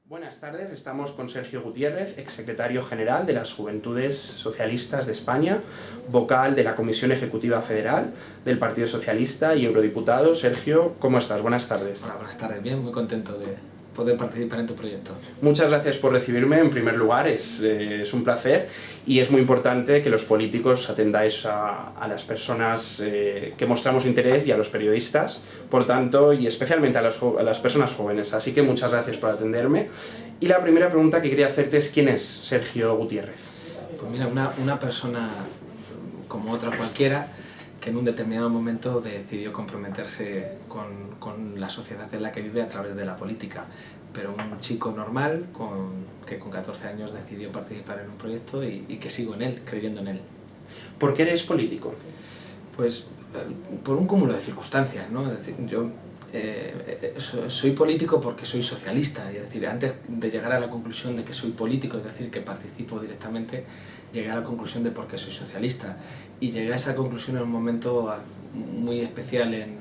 Buenas tardes, estamos con Sergio Gutiérrez, exsecretario general de las Juventudes Socialistas de España, vocal de la Comisión Ejecutiva Federal del Partido Socialista y eurodiputado. Sergio, ¿cómo estás? Buenas tardes. Hola, buenas tardes. Bien, muy contento de poder participar en tu proyecto. Muchas gracias por recibirme. En primer lugar, es un placer y es muy importante que los políticos atendáis a las personas que mostramos interés y a los periodistas, por tanto, y especialmente a las personas jóvenes. Así que muchas gracias por atenderme. Y la primera pregunta que quería hacerte es: ¿quién es Sergio Gutiérrez? Pues mira, una persona como otra cualquiera, que en un determinado momento decidió comprometerse con la sociedad en la que vive a través de la política. Pero un chico normal que con 14 años decidió participar en un proyecto y que sigo en él, creyendo en él. ¿Por qué eres político? Pues por un cúmulo de circunstancias, ¿no? Es decir, yo soy político porque soy socialista, es decir, antes de llegar a la conclusión de que soy político, es decir, que participo directamente, llegué a la conclusión de por qué soy socialista. Y llegué a esa conclusión en un momento muy especial en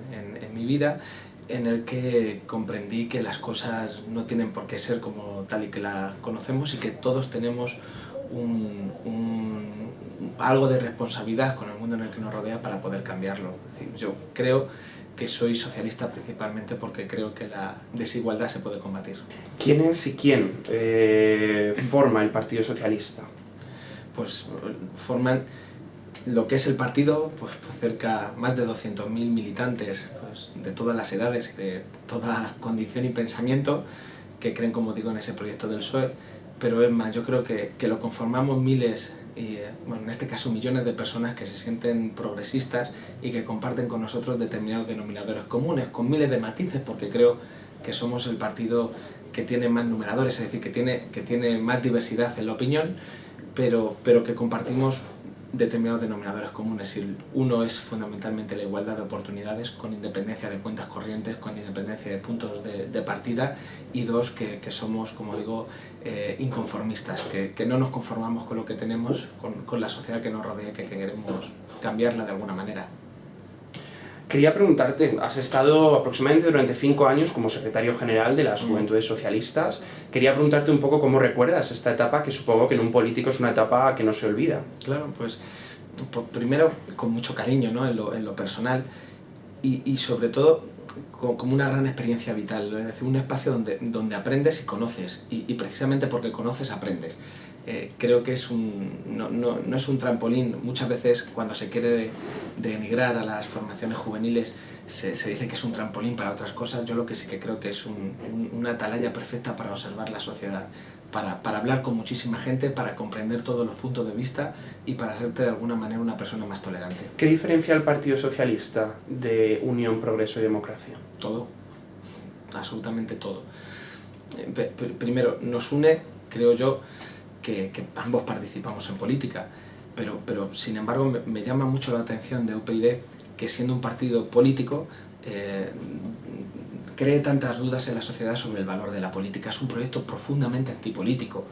mi vida, en el que comprendí que las cosas no tienen por qué ser como tal y que la conocemos, y que todos tenemos algo de responsabilidad con el mundo en el que nos rodea para poder cambiarlo. Es decir, yo creo que soy socialista principalmente porque creo que la desigualdad se puede combatir. ¿Quién es y quién forma el Partido Socialista? Pues forman lo que es el partido, pues más de 200.000 militantes, pues, de todas las edades, de toda condición y pensamiento, que creen, como digo, en ese proyecto del PSOE. Pero es más, yo creo que lo conformamos miles, y bueno, en este caso millones de personas que se sienten progresistas y que comparten con nosotros determinados denominadores comunes, con miles de matices, porque creo que somos el partido que tiene más numeradores, es decir, que tiene más diversidad en la opinión, pero que compartimos determinados denominadores comunes. Y uno es fundamentalmente la igualdad de oportunidades, con independencia de cuentas corrientes, con independencia de puntos de partida, y dos, que somos, como digo, inconformistas, que no nos conformamos con lo que tenemos, con la sociedad que nos rodea, que queremos cambiarla de alguna manera. Quería preguntarte, has estado aproximadamente durante 5 años como secretario general de las Juventudes Socialistas. Quería preguntarte un poco cómo recuerdas esta etapa, que supongo que en un político es una etapa que no se olvida. Claro, pues primero con mucho cariño, ¿no? en lo personal, y sobre todo como una gran experiencia vital, es decir, un espacio donde aprendes y conoces, y precisamente porque conoces aprendes. Creo que no es un trampolín. Muchas veces, cuando se quiere denigrar a las formaciones juveniles, se dice que es un trampolín para otras cosas. Yo lo que sí que creo que es una atalaya perfecta para observar la sociedad, para hablar con muchísima gente, para comprender todos los puntos de vista y para hacerte de alguna manera una persona más tolerante. ¿Qué diferencia el Partido Socialista de Unión, Progreso y Democracia? Todo, absolutamente todo. Primero, nos une, creo yo, que ambos participamos en política, pero sin embargo me llama mucho la atención de UPyD que, siendo un partido político, cree tantas dudas en la sociedad sobre el valor de la política. Es un proyecto profundamente antipolítico,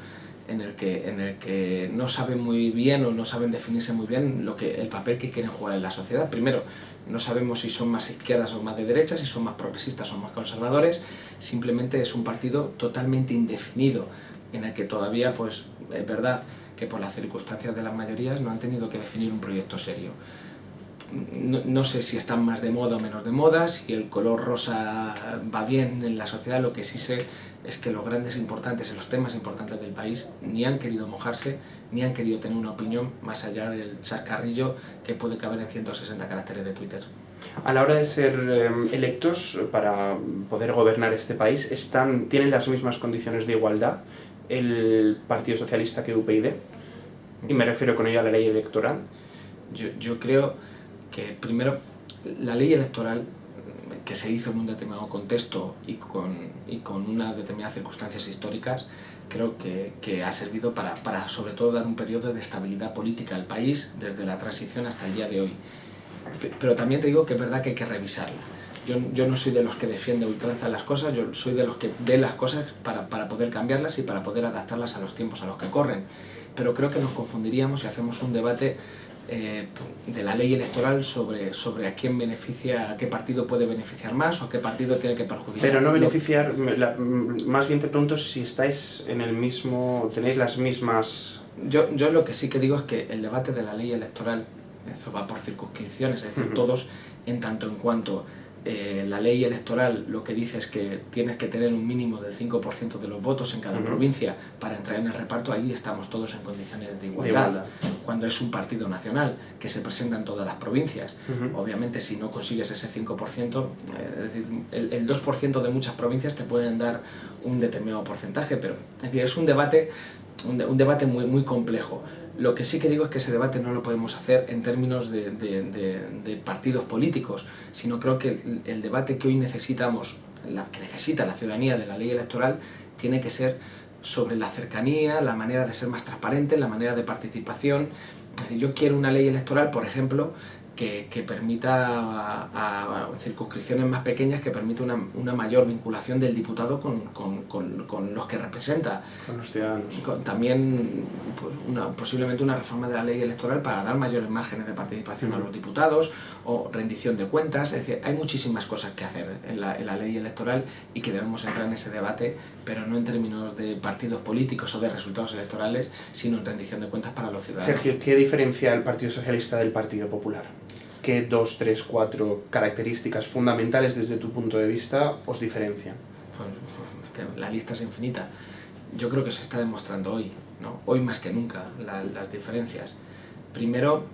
en el que no saben muy bien, o no saben definirse muy bien el papel que quieren jugar en la sociedad. Primero, no sabemos si son más izquierdas o más de derechas, si son más progresistas o más conservadores. Simplemente es un partido totalmente indefinido, en el que todavía, pues, es verdad que por las circunstancias de las mayorías no han tenido que definir un proyecto serio. No sé si están más de moda o menos de moda, si el color rosa va bien en la sociedad. Lo que sí sé es que los grandes importantes, los temas importantes del país, ni han querido mojarse, ni han querido tener una opinión más allá del chascarrillo que puede caber en 160 caracteres de Twitter. A la hora de ser electos para poder gobernar este país, ¿tienen las mismas condiciones de igualdad el Partido Socialista que UPyD? Y me refiero con ello a la ley electoral. Yo creo que, primero, la ley electoral, que se hizo en un determinado contexto y con unas determinadas circunstancias históricas, creo que ha servido para sobre todo dar un periodo de estabilidad política al país desde la transición hasta el día de hoy. Pero también te digo que es verdad que hay que revisarla. Yo no soy de los que defiende a ultranza las cosas, yo soy de los que ve las cosas para poder cambiarlas y para poder adaptarlas a los tiempos a los que corren. Pero creo que nos confundiríamos si hacemos un debate de la ley electoral sobre a quién beneficia, a qué partido puede beneficiar más o a qué partido tiene que perjudicar. Pero no beneficiar, más bien te pregunto si estáis en el mismo, tenéis las mismas... Yo lo que sí que digo es que el debate de la ley electoral, eso va por circunscripciones, es decir, todos en tanto en cuanto la ley electoral lo que dice es que tienes que tener un mínimo del 5% de los votos en cada provincia para entrar en el reparto, ahí estamos todos en condiciones de igualdad. Cuando es un partido nacional que se presenta en todas las provincias, obviamente si no consigues ese 5%, es decir, el 2% de muchas provincias te pueden dar un determinado porcentaje, pero es decir, es un debate muy, muy complejo. Lo que sí que digo es que ese debate no lo podemos hacer en términos de partidos políticos, sino creo que el debate que hoy necesitamos, que necesita la ciudadanía de la ley electoral, tiene que ser sobre la cercanía, la manera de ser más transparente, la manera de participación. Yo quiero una ley electoral, por ejemplo, que permita a circunscripciones más pequeñas, que permita una mayor vinculación del diputado con los que representa. Con los ciudadanos. También pues, posiblemente una reforma de la ley electoral para dar mayores márgenes de participación a los diputados o rendición de cuentas. Es decir, hay muchísimas cosas que hacer en la ley electoral y que debemos entrar en ese debate, pero no en términos de partidos políticos o de resultados electorales, sino en rendición de cuentas para los ciudadanos. Sergio, ¿qué diferencia el Partido Socialista del Partido Popular? ¿Qué 2, 3, 4 características fundamentales desde tu punto de vista os diferencian? Pues, la lista es infinita. Yo creo que se está demostrando hoy, ¿no? Hoy más que nunca, las diferencias. Primero,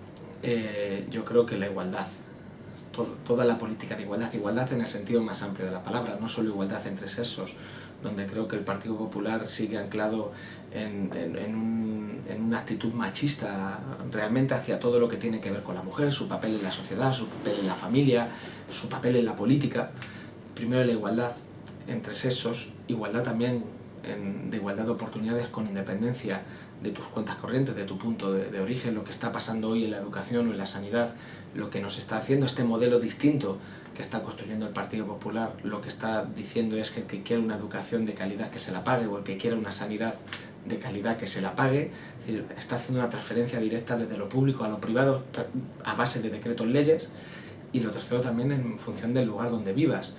yo creo que la igualdad. Toda la política de igualdad en el sentido más amplio de la palabra, no solo igualdad entre sexos, donde creo que el Partido Popular sigue anclado en una actitud machista realmente hacia todo lo que tiene que ver con la mujer, su papel en la sociedad, su papel en la familia, su papel en la política. Primero la igualdad entre sexos, igualdad también de igualdad de oportunidades con independencia de tus cuentas corrientes, de tu punto de origen, lo que está pasando hoy en la educación o en la sanidad, lo que nos está haciendo este modelo distinto que está construyendo el Partido Popular, lo que está diciendo es que el que quiera una educación de calidad que se la pague, o el que quiera una sanidad de calidad que se la pague. Es decir, está haciendo una transferencia directa desde lo público a lo privado a base de decretos leyes. Y lo tercero también en función del lugar donde vivas.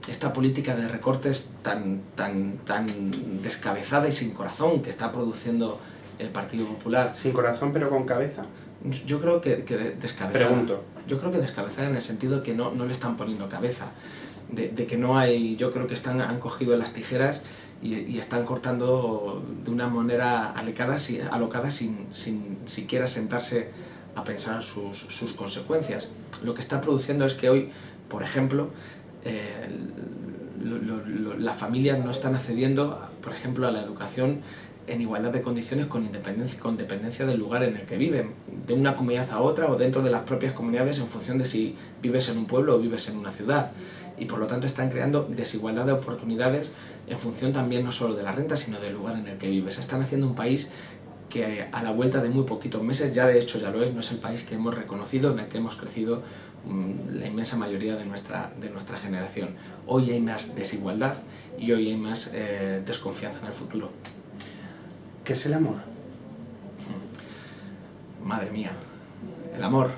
Esta política de recortes tan descabezada y sin corazón que está produciendo el Partido Popular. Sin corazón pero con cabeza. Yo creo que descabezada. Pregunto. Yo creo que descabezada en el sentido que no le están poniendo cabeza. De que no hay... Yo creo que han cogido las tijeras y están cortando de una manera alocada sin siquiera sentarse a pensar sus consecuencias. Lo que está produciendo es que hoy, por ejemplo, las familias no están accediendo, por ejemplo, a la educación en igualdad de condiciones con dependencia del lugar en el que viven, de una comunidad a otra o dentro de las propias comunidades en función de si vives en un pueblo o vives en una ciudad. Y por lo tanto están creando desigualdad de oportunidades en función también no solo de la renta, sino del lugar en el que vives. Están haciendo un país que a la vuelta de muy poquitos meses, ya de hecho ya lo es, no es el país que hemos reconocido, en el que hemos crecido la inmensa mayoría de nuestra generación. Hoy hay más desigualdad y hoy hay más desconfianza en el futuro. ¿Qué es el amor? Madre mía, el amor.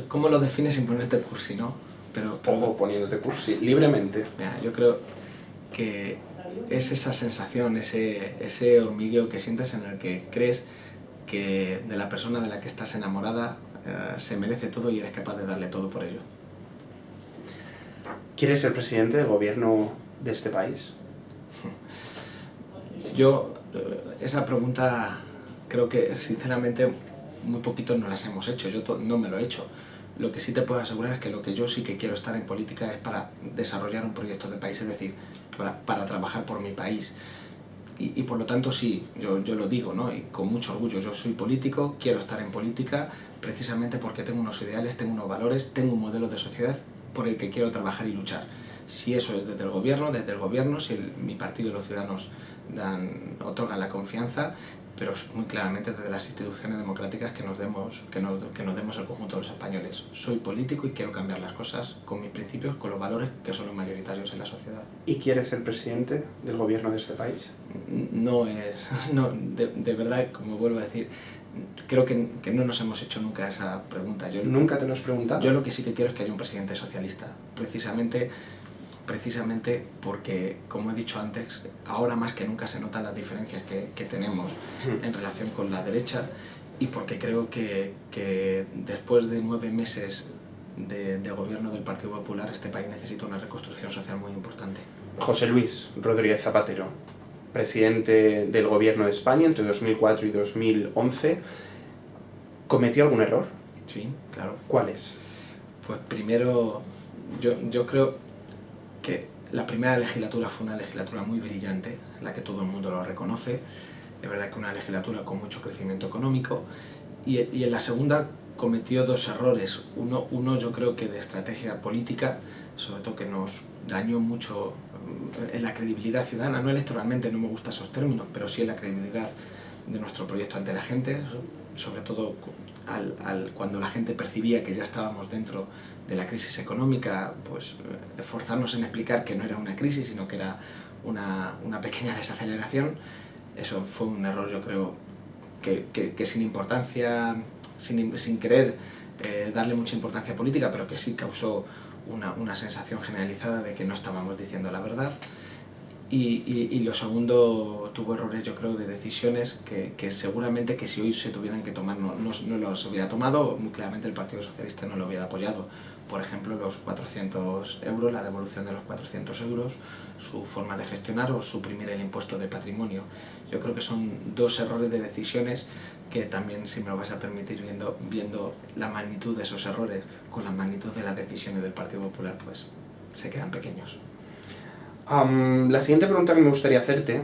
¿Cómo lo defines sin ponerte cursi, no? O poniéndote cursi, libremente. Mira, yo creo que es esa sensación, ese hormigueo que sientes en el que crees que de la persona de la que estás enamorada se merece todo y eres capaz de darle todo por ello. ¿Quieres ser presidente del gobierno de este país? Yo, esa pregunta creo que sinceramente muy poquitos nos las hemos hecho, yo no me lo he hecho. Lo que sí te puedo asegurar es que lo que yo sí que quiero estar en política es para desarrollar un proyecto de país, es decir, para trabajar por mi país. Y por lo tanto sí, yo lo digo, ¿no? Y con mucho orgullo, yo soy político, quiero estar en política precisamente porque tengo unos ideales, tengo unos valores, tengo un modelo de sociedad por el que quiero trabajar y luchar. Si eso es desde el gobierno, si mi partido y los ciudadanos otorgan la confianza, pero muy claramente desde las instituciones democráticas que nos demos el conjunto de los españoles. Soy político y quiero cambiar las cosas con mis principios, con los valores que son los mayoritarios en la sociedad. ¿Y quieres ser presidente del gobierno de este país? No, de verdad, como vuelvo a decir, Creo que no nos hemos hecho nunca esa pregunta. ¿Nunca te lo has preguntado? Yo lo que sí que quiero es que haya un presidente socialista, precisamente porque, como he dicho antes, ahora más que nunca se notan las diferencias que tenemos en relación con la derecha, y porque creo que después de 9 meses de gobierno del Partido Popular, este país necesita una reconstrucción social muy importante. José Luis Rodríguez Zapatero, presidente del Gobierno de España entre 2004 y 2011, ¿cometió algún error? Sí, claro. ¿Cuáles? Pues primero, yo creo que la primera legislatura fue una legislatura muy brillante, en la que todo el mundo lo reconoce. Es verdad que una legislatura con mucho crecimiento económico, y en la segunda cometió 2 errores. Uno yo creo que de estrategia política, sobre todo que nos dañó mucho en la credibilidad ciudadana, no electoralmente, no me gustan esos términos, pero sí en la credibilidad de nuestro proyecto ante la gente, sobre todo cuando la gente percibía que ya estábamos dentro de la crisis económica, pues esforzarnos en explicar que no era una crisis, sino que era una pequeña desaceleración. Eso fue un error, yo creo, que sin importancia, sin querer darle mucha importancia política, pero que sí causó una sensación generalizada de que no estábamos diciendo la verdad. Y lo segundo, tuvo errores, yo creo, de decisiones que seguramente que si hoy se tuvieran que tomar no los hubiera tomado. Muy claramente el Partido Socialista no lo hubiera apoyado. Por ejemplo, los 400 euros, la devolución de los 400 euros, su forma de gestionar, o suprimir el impuesto de patrimonio. Yo creo que son 2 errores de decisiones que también, si me lo vas a permitir, viendo la magnitud de esos errores con la magnitud de las decisiones del Partido Popular, pues se quedan pequeños. La siguiente pregunta que me gustaría hacerte,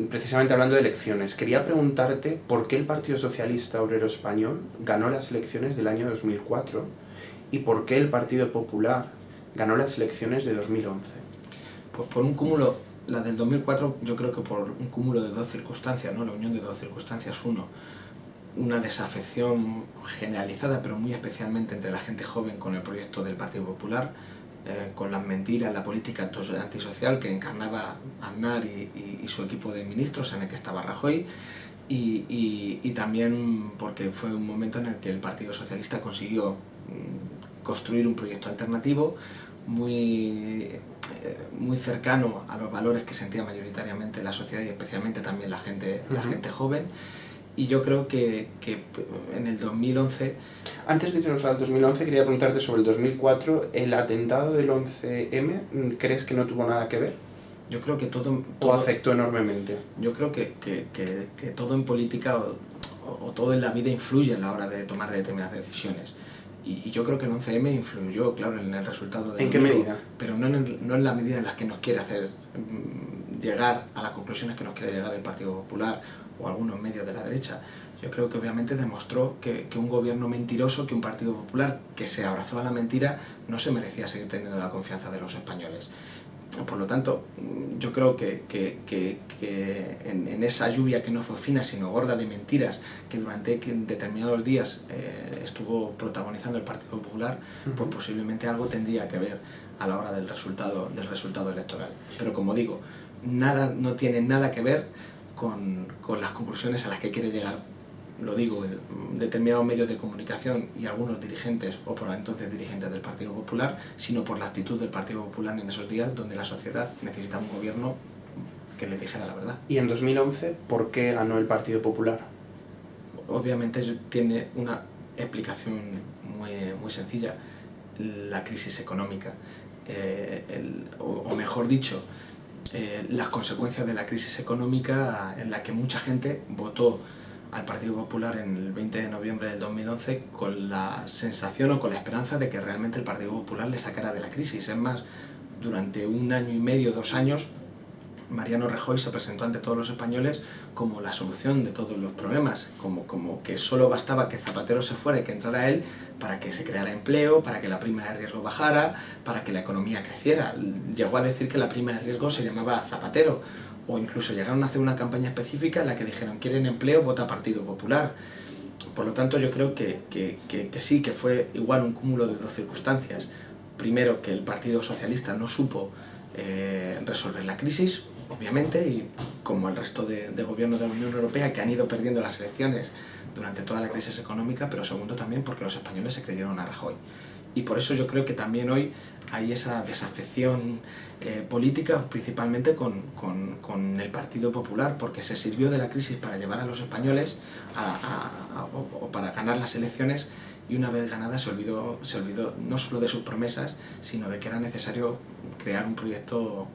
precisamente hablando de elecciones, quería preguntarte por qué el Partido Socialista Obrero Español ganó las elecciones del año 2004 y por qué el Partido Popular ganó las elecciones de 2011. Pues por un cúmulo, la del 2004 yo creo que por un cúmulo de 2 circunstancias, ¿no? La unión de 2 circunstancias. Una desafección generalizada, pero muy especialmente entre la gente joven, con el proyecto del Partido Popular, con las mentiras, la política antisocial que encarnaba Aznar y su equipo de ministros, en el que estaba Rajoy, y también porque fue un momento en el que el Partido Socialista consiguió construir un proyecto alternativo muy cercano a los valores que sentía mayoritariamente la sociedad, y especialmente también la gente joven. Y yo creo que en el 2011... Antes de irnos al 2011, quería preguntarte sobre el 2004. ¿El atentado del 11M crees que no tuvo nada que ver? Yo creo que todo ¿O afectó enormemente? Yo creo que todo en política o todo en la vida influye a la hora de tomar determinadas decisiones. Y yo creo que el 11M influyó, claro, en el resultado del domingo. ¿En qué medida? Pero no en la medida en la que nos quiere hacer llegar a las conclusiones que nos quiere llegar el Partido Popular o algunos medios de la derecha. Yo creo que obviamente demostró que un gobierno mentiroso, que un Partido Popular que se abrazó a la mentira, no se merecía seguir teniendo la confianza de los españoles. Por lo tanto, yo creo que en esa lluvia que no fue fina sino gorda de mentiras que durante determinados días estuvo protagonizando el Partido Popular, pues posiblemente algo tendría que ver a la hora del resultado electoral. Pero como digo, no tiene nada que ver con las conclusiones a las que quiere llegar, lo digo, determinados medios de comunicación y algunos dirigentes, o por entonces dirigentes del Partido Popular, sino por la actitud del Partido Popular en esos días donde la sociedad necesitaba un gobierno que le dijera la verdad. ¿Y en 2011 por qué ganó el Partido Popular? Obviamente tiene una explicación muy sencilla: la crisis económica, o mejor dicho, las consecuencias de la crisis económica, en la que mucha gente votó al Partido Popular en el 20 de noviembre del 2011 con la sensación o con la esperanza de que realmente el Partido Popular le sacara de la crisis. Es más, durante 1 año y medio, 2 años, Mariano Rajoy se presentó ante todos los españoles como la solución de todos los problemas, como que solo bastaba que Zapatero se fuera y que entrara él para que se creara empleo, para que la prima de riesgo bajara, para que la economía creciera. Llegó a decir que la prima de riesgo se llamaba Zapatero, o incluso llegaron a hacer una campaña específica en la que dijeron: quieren empleo, vota Partido Popular. Por lo tanto, yo creo que sí, que fue igual un cúmulo de 2 circunstancias. Primero, que el Partido Socialista no supo resolver la crisis, obviamente, y como el resto de gobiernos de la Unión Europea, que han ido perdiendo las elecciones durante toda la crisis económica, pero segundo también porque los españoles se creyeron a Rajoy. Y por eso yo creo que también hoy hay esa desafección política, principalmente con el Partido Popular, porque se sirvió de la crisis para llevar a los españoles o para ganar las elecciones, y una vez ganada se olvidó no solo de sus promesas, sino de que era necesario crear un proyecto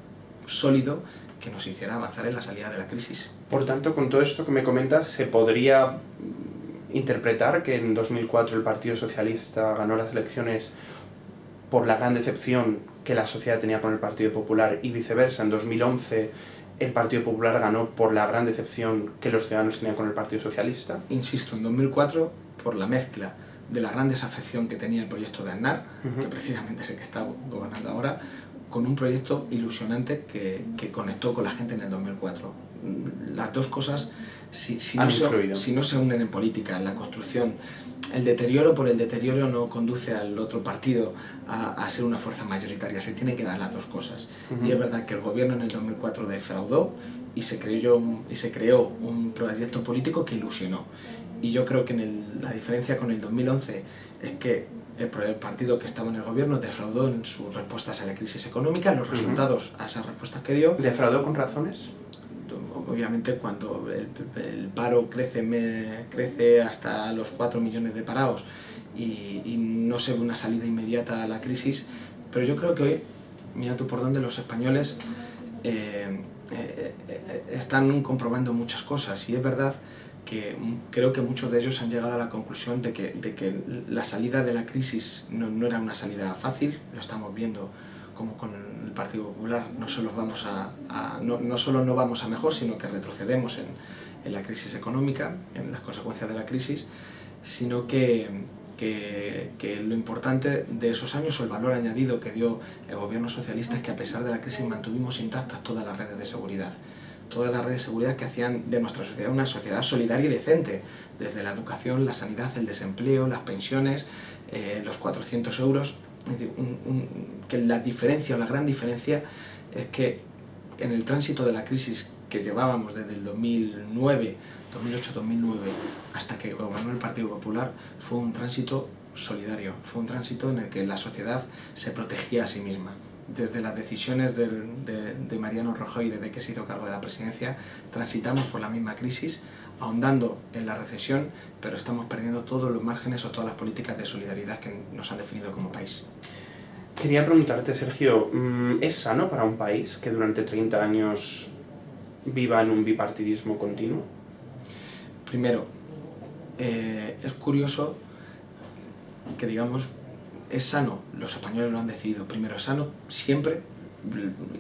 sólido que nos hiciera avanzar en la salida de la crisis. Por tanto, con todo esto que me comentas, ¿se podría interpretar que en 2004 el Partido Socialista ganó las elecciones por la gran decepción que la sociedad tenía con el Partido Popular, y viceversa, en 2011 el Partido Popular ganó por la gran decepción que los ciudadanos tenían con el Partido Socialista? Insisto, en 2004, por la mezcla de la gran desafección que tenía el proyecto de Aznar, que precisamente es el que está gobernando ahora, con un proyecto ilusionante que conectó con la gente en el 2004. Las dos cosas, si no se unen en política, en la construcción, el deterioro por el deterioro no conduce al otro partido a ser una fuerza mayoritaria, se tienen que dar las dos cosas. Y es verdad que el gobierno en el 2004 defraudó y se creó un proyecto político que ilusionó. Y yo creo que la diferencia con el 2011 es que el partido que estaba en el gobierno defraudó en sus respuestas a la crisis económica, los resultados a esas respuestas que dio. ¿Defraudó con razones? Obviamente, cuando el paro crece hasta los 4 millones de parados y no se ve una salida inmediata a la crisis, pero yo creo que hoy, mira tú por dónde, los españoles están comprobando muchas cosas, y es verdad que creo que muchos de ellos han llegado a la conclusión de que la salida de la crisis no era una salida fácil. Lo estamos viendo como con el Partido Popular no solo no vamos a mejor, sino que retrocedemos en la crisis económica, en las consecuencias de la crisis, sino que lo importante de esos años, o el valor añadido que dio el gobierno socialista, es que a pesar de la crisis mantuvimos intactas todas las redes de seguridad. Todas las redes de seguridad que hacían de nuestra sociedad una sociedad solidaria y decente, desde la educación, la sanidad, el desempleo, las pensiones, los 400 euros. Es decir, que la diferencia, o la gran diferencia, es que en el tránsito de la crisis que llevábamos desde el 2008-2009, hasta que gobernó el Partido Popular, fue un tránsito solidario, fue un tránsito en el que la sociedad se protegía a sí misma. Desde las decisiones de Mariano Rajoy, desde que se hizo cargo de la presidencia, transitamos por la misma crisis, ahondando en la recesión, pero estamos perdiendo todos los márgenes o todas las políticas de solidaridad que nos han definido como país. Quería preguntarte, Sergio, ¿es sano para un país que durante 30 años viva en un bipartidismo continuo? Primero, es curioso que, digamos, es sano, los españoles lo han decidido. Primero, es sano siempre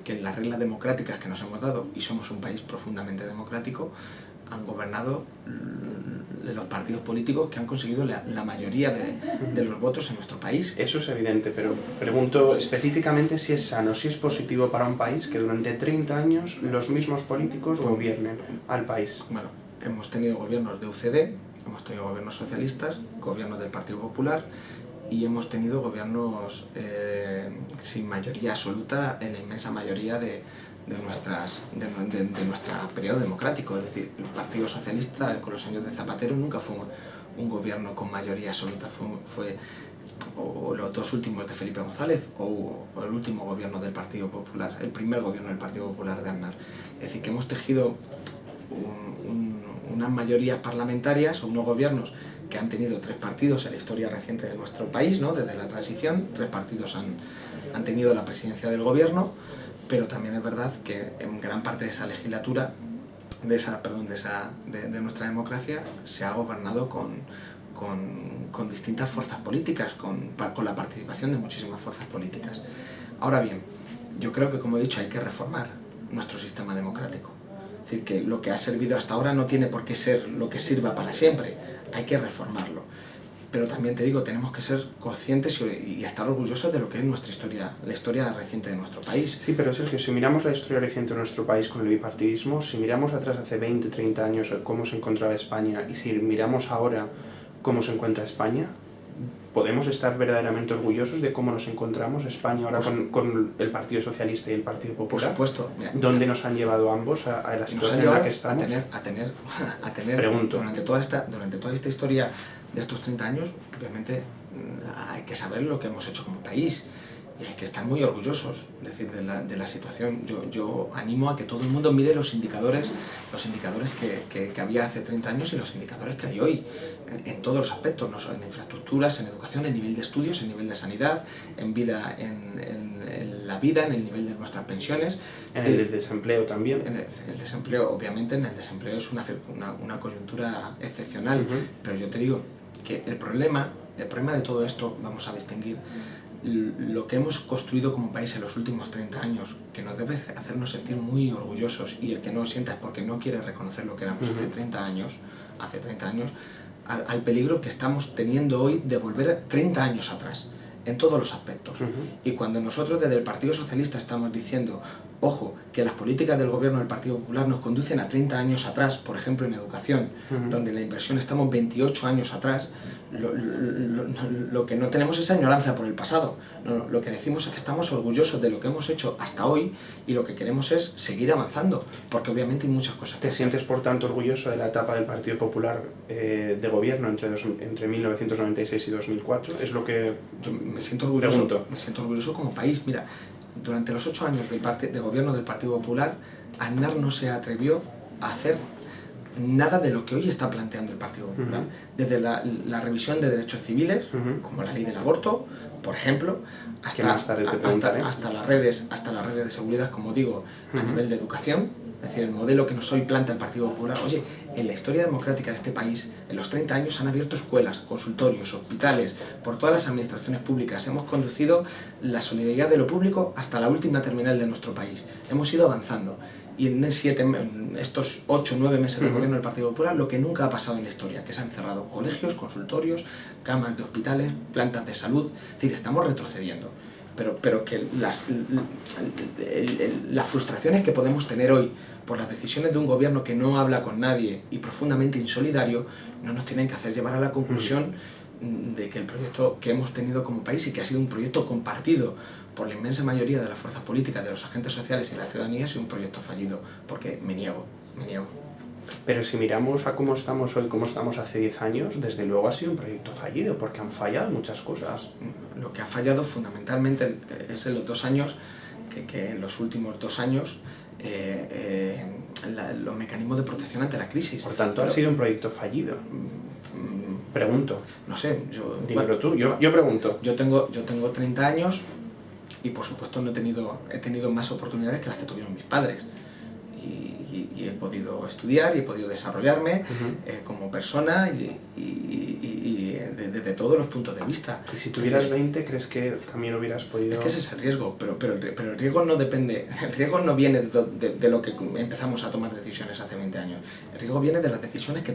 que las reglas democráticas que nos hemos dado, y somos un país profundamente democrático, han gobernado los partidos políticos que han conseguido la mayoría de los votos en nuestro país. Eso es evidente, pero pregunto específicamente si es sano, si es positivo para un país que durante 30 años los mismos políticos gobiernen al país. Bueno, hemos tenido gobiernos de UCD, hemos tenido gobiernos socialistas, gobiernos del Partido Popular, y hemos tenido gobiernos sin mayoría absoluta en la inmensa mayoría de nuestro periodo democrático. Es decir, el Partido Socialista con los años de Zapatero nunca fue un gobierno con mayoría absoluta, fue o los dos últimos de Felipe González o el último gobierno del Partido Popular, el primer gobierno del Partido Popular de Aznar. Es decir, que hemos tejido unas mayorías parlamentarias o unos gobiernos que han tenido 3 partidos en la historia reciente de nuestro país, ¿no? Desde la transición, 3 partidos han tenido la presidencia del gobierno, pero también es verdad que en gran parte de esa legislatura, de nuestra democracia, se ha gobernado con distintas fuerzas políticas, con la participación de muchísimas fuerzas políticas. Ahora bien, yo creo que, como he dicho, hay que reformar nuestro sistema democrático. Es decir, que lo que ha servido hasta ahora no tiene por qué ser lo que sirva para siempre, hay que reformarlo. Pero también te digo, tenemos que ser conscientes y estar orgullosos de lo que es nuestra historia, la historia reciente de nuestro país. Sí, pero Sergio, si miramos la historia reciente de nuestro país con el bipartidismo, si miramos atrás hace 20, 30 años cómo se encontraba España, y si miramos ahora cómo se encuentra España, ¿podemos estar verdaderamente orgullosos de cómo nos encontramos España ahora con el Partido Socialista y el Partido Popular? Por supuesto. Mira, ¿Dónde nos han llevado ambos a la situación en la que estamos? A tener Pregunto. durante toda esta historia de estos 30 años, obviamente hay que saber lo que hemos hecho como país. Y hay que estar muy orgullosos, decir, de la situación. Yo animo a que todo el mundo mire los indicadores que había hace 30 años y los indicadores que hay hoy, en todos los aspectos, no solo en infraestructuras, en educación, en nivel de estudios, en nivel de sanidad, en vida, en la vida, en el nivel de nuestras pensiones. En el desempleo también. En el desempleo, obviamente, en el desempleo es una coyuntura excepcional, pero yo te digo que el problema de todo esto, vamos a distinguir lo que hemos construido como país en los últimos 30 años, que nos debe hacernos sentir muy orgullosos, y el que no lo sienta es porque no quiere reconocer lo que éramos hace 30 años, al peligro que estamos teniendo hoy de volver 30 años atrás, en todos los aspectos. Y cuando nosotros desde el Partido Socialista estamos diciendo, ojo, que las políticas del gobierno del Partido Popular nos conducen a 30 años atrás, por ejemplo en educación, donde en la inversión estamos 28 años atrás, lo que no tenemos es añoranza por el pasado. No, lo que decimos es que estamos orgullosos de lo que hemos hecho hasta hoy, y lo que queremos es seguir avanzando, porque obviamente hay muchas cosas que ¿Te sientes, por tanto, orgulloso de la etapa del Partido Popular de gobierno entre 1996 y 2004? Es lo que yo me siento orgulloso. Pregunto. Me siento orgulloso como país. Mira, durante los 8 años de gobierno del Partido Popular, Aznar no se atrevió a hacer nada de lo que hoy está planteando el Partido Popular. Desde la revisión de derechos civiles, como la ley del aborto, por ejemplo, hasta las redes de seguridad, como digo, a nivel de educación. Es decir, el modelo que nos hoy planta el Partido Popular. Oye, en la historia democrática de este país, en los 30 años se han abierto escuelas, consultorios, hospitales, por todas las administraciones públicas. Hemos conducido la solidaridad de lo público hasta la última terminal de nuestro país. Hemos ido avanzando. Y en estos 8 o 9 meses de gobierno del Partido Popular, lo que nunca ha pasado en la historia, que se han cerrado colegios, consultorios, camas de hospitales, plantas de salud. Es decir, estamos retrocediendo. Pero que las frustraciones que podemos tener hoy por las decisiones de un gobierno que no habla con nadie y profundamente insolidario, no nos tienen que hacer llevar a la conclusión de que el proyecto que hemos tenido como país, y que ha sido un proyecto compartido por la inmensa mayoría de las fuerzas políticas, de los agentes sociales y la ciudadanía, ha sido un proyecto fallido, porque me niego. Pero si miramos a cómo estamos hoy, cómo estamos hace 10 años, desde luego ha sido un proyecto fallido, porque han fallado muchas cosas. Lo que ha fallado fundamentalmente es en los 2 años, que en los últimos 2 años, los mecanismos de protección ante la crisis. Por tanto, ha sido un proyecto fallido. Pregunto. No sé, dímelo tú, yo pregunto. Yo tengo 30 años y por supuesto he tenido más oportunidades que las que tuvieron mis padres. Y he podido estudiar y he podido desarrollarme como persona y desde todos los puntos de vista. ¿Y si tuvieras 20, crees que también hubieras podido...? Es que ese es el riesgo, pero el riesgo no depende, el riesgo no viene de lo que empezamos a tomar decisiones hace 20 años. El riesgo viene de las decisiones que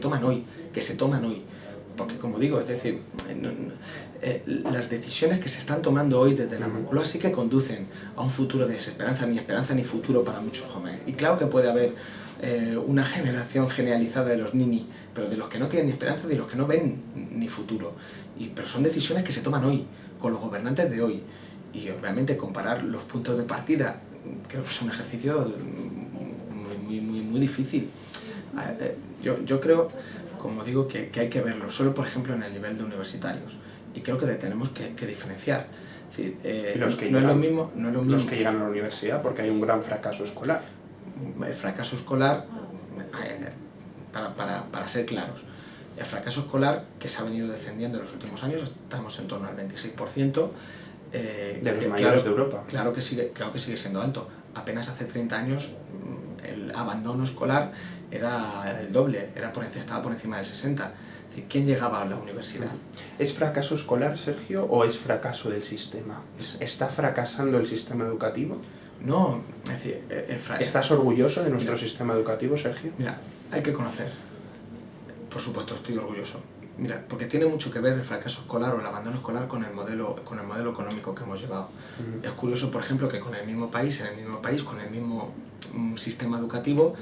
se toman hoy. Porque, como digo, es decir, las decisiones que se están tomando hoy desde la Moncloa sí que conducen a un futuro de desesperanza, ni esperanza ni futuro para muchos jóvenes. Y claro que puede haber una generación generalizada de los nini, pero de los que no tienen ni esperanza, de los que no ven ni futuro. Pero son decisiones que se toman hoy, con los gobernantes de hoy. Y obviamente comparar los puntos de partida creo que es un ejercicio muy difícil. Yo creo, como digo, que hay que verlo, solo por ejemplo en el nivel de universitarios, y creo que tenemos que diferenciar. Es decir, no es lo mismo. Los que llegan a la universidad, porque hay un gran fracaso escolar. El fracaso escolar, para ser claros, el fracaso escolar que se ha venido descendiendo en los últimos años, estamos en torno al 26%. De los mayores de Europa. Claro que sigue siendo alto. Apenas hace 30 años el abandono escolar era el doble, estaba por encima del 60%. Es decir, ¿quién llegaba a la universidad? ¿Es fracaso escolar, Sergio, o es fracaso del sistema? ¿Está fracasando el sistema educativo? No, es decir, ¿Estás orgulloso de nuestro sistema educativo, Sergio? Mira, hay que conocer. Por supuesto, estoy orgulloso. Mira, porque tiene mucho que ver el fracaso escolar o el abandono escolar con el modelo económico que hemos llevado. Es curioso, por ejemplo, que con el mismo país, con el mismo sistema educativo,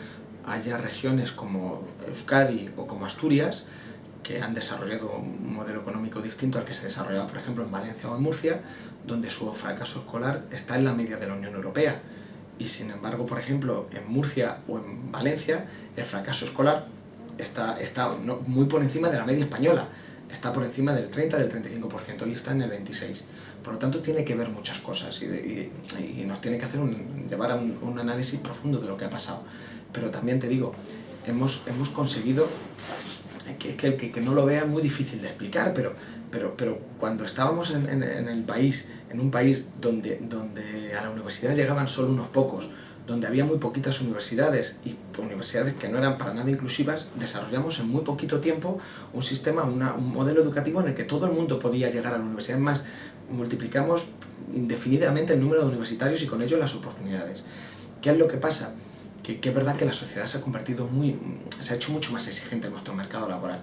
haya regiones como Euskadi o como Asturias que han desarrollado un modelo económico distinto al que se desarrollaba, por ejemplo, en Valencia o en Murcia, donde su fracaso escolar está en la media de la Unión Europea. Y sin embargo, por ejemplo, en Murcia o en Valencia, el fracaso escolar está muy por encima de la media española. Está por encima del 30, del 35%, y está en el 26%. Por lo tanto, tiene que ver muchas cosas y nos tiene que llevar a un análisis profundo de lo que ha pasado. Pero también te digo, hemos conseguido, que el que no lo vea es muy difícil de explicar, pero cuando estábamos en un país donde a la universidad llegaban solo unos pocos, donde había muy poquitas universidades y universidades que no eran para nada inclusivas, desarrollamos en muy poquito tiempo un sistema, un modelo educativo en el que todo el mundo podía llegar a la universidad. Es más, multiplicamos indefinidamente el número de universitarios y con ello las oportunidades. ¿Qué es lo que pasa? Que es verdad que la sociedad se ha hecho mucho más exigente en nuestro mercado laboral.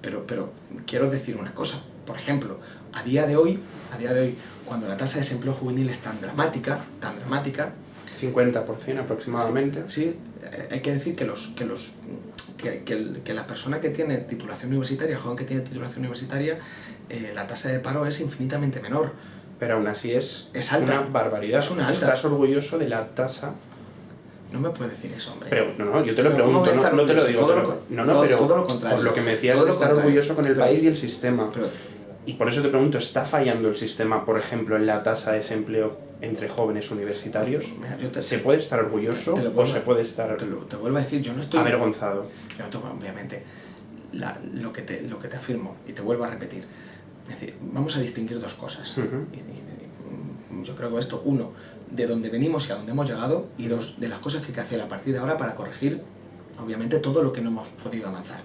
Pero quiero decir una cosa, por ejemplo, a día de hoy, cuando la tasa de desempleo juvenil es tan dramática, 50% aproximadamente. Sí, hay que decir que la persona que tiene titulación universitaria, el joven que tiene titulación universitaria, la tasa de paro es infinitamente menor. Pero aún así es alta. Una barbaridad. Es una alta. ¿Estás orgulloso de la tasa? No me puedes decir eso, hombre. Pero no, yo te lo pregunto, no te lo digo. Pero todo lo contrario. Por lo que me decías de estar orgulloso con el país y el sistema. Y por eso te pregunto, ¿está fallando el sistema, por ejemplo, en la tasa de desempleo entre jóvenes universitarios? Mira, ¿Se puede estar orgulloso o se puede estar te vuelvo a decir, yo no estoy avergonzado? Yo no tengo, obviamente, lo que te afirmo, y te vuelvo a repetir. Es decir, vamos a distinguir dos cosas. Yo creo que esto, uno, de dónde venimos y a dónde hemos llegado, y dos, de las cosas que hay que hacer a partir de ahora para corregir, obviamente, todo lo que no hemos podido avanzar.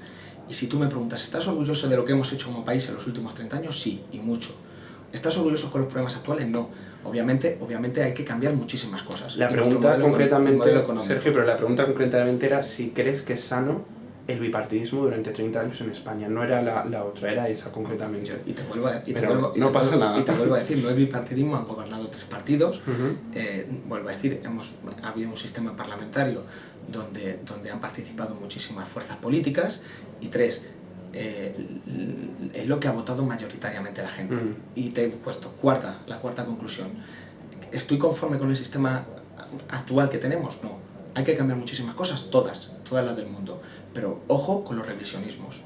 Y si tú me preguntas, ¿estás orgulloso de lo que hemos hecho como país en los últimos 30 años? Sí, y mucho. ¿Estás orgulloso con los problemas actuales? No. Obviamente hay que cambiar muchísimas cosas. La pregunta concretamente, Sergio, pero la pregunta concretamente era si crees que es sano el bipartidismo durante 30 años en España. No era la otra, era esa concretamente. Y te vuelvo a decir, no es bipartidismo, han gobernado 3 partidos. Vuelvo a decir, ha habido un sistema parlamentario donde han participado muchísimas fuerzas políticas, y 3, es lo que ha votado mayoritariamente la gente. Y te he puesto la cuarta conclusión. ¿Estoy conforme con el sistema actual que tenemos? No. Hay que cambiar muchísimas cosas, todas las del mundo. Pero ojo con los revisionismos.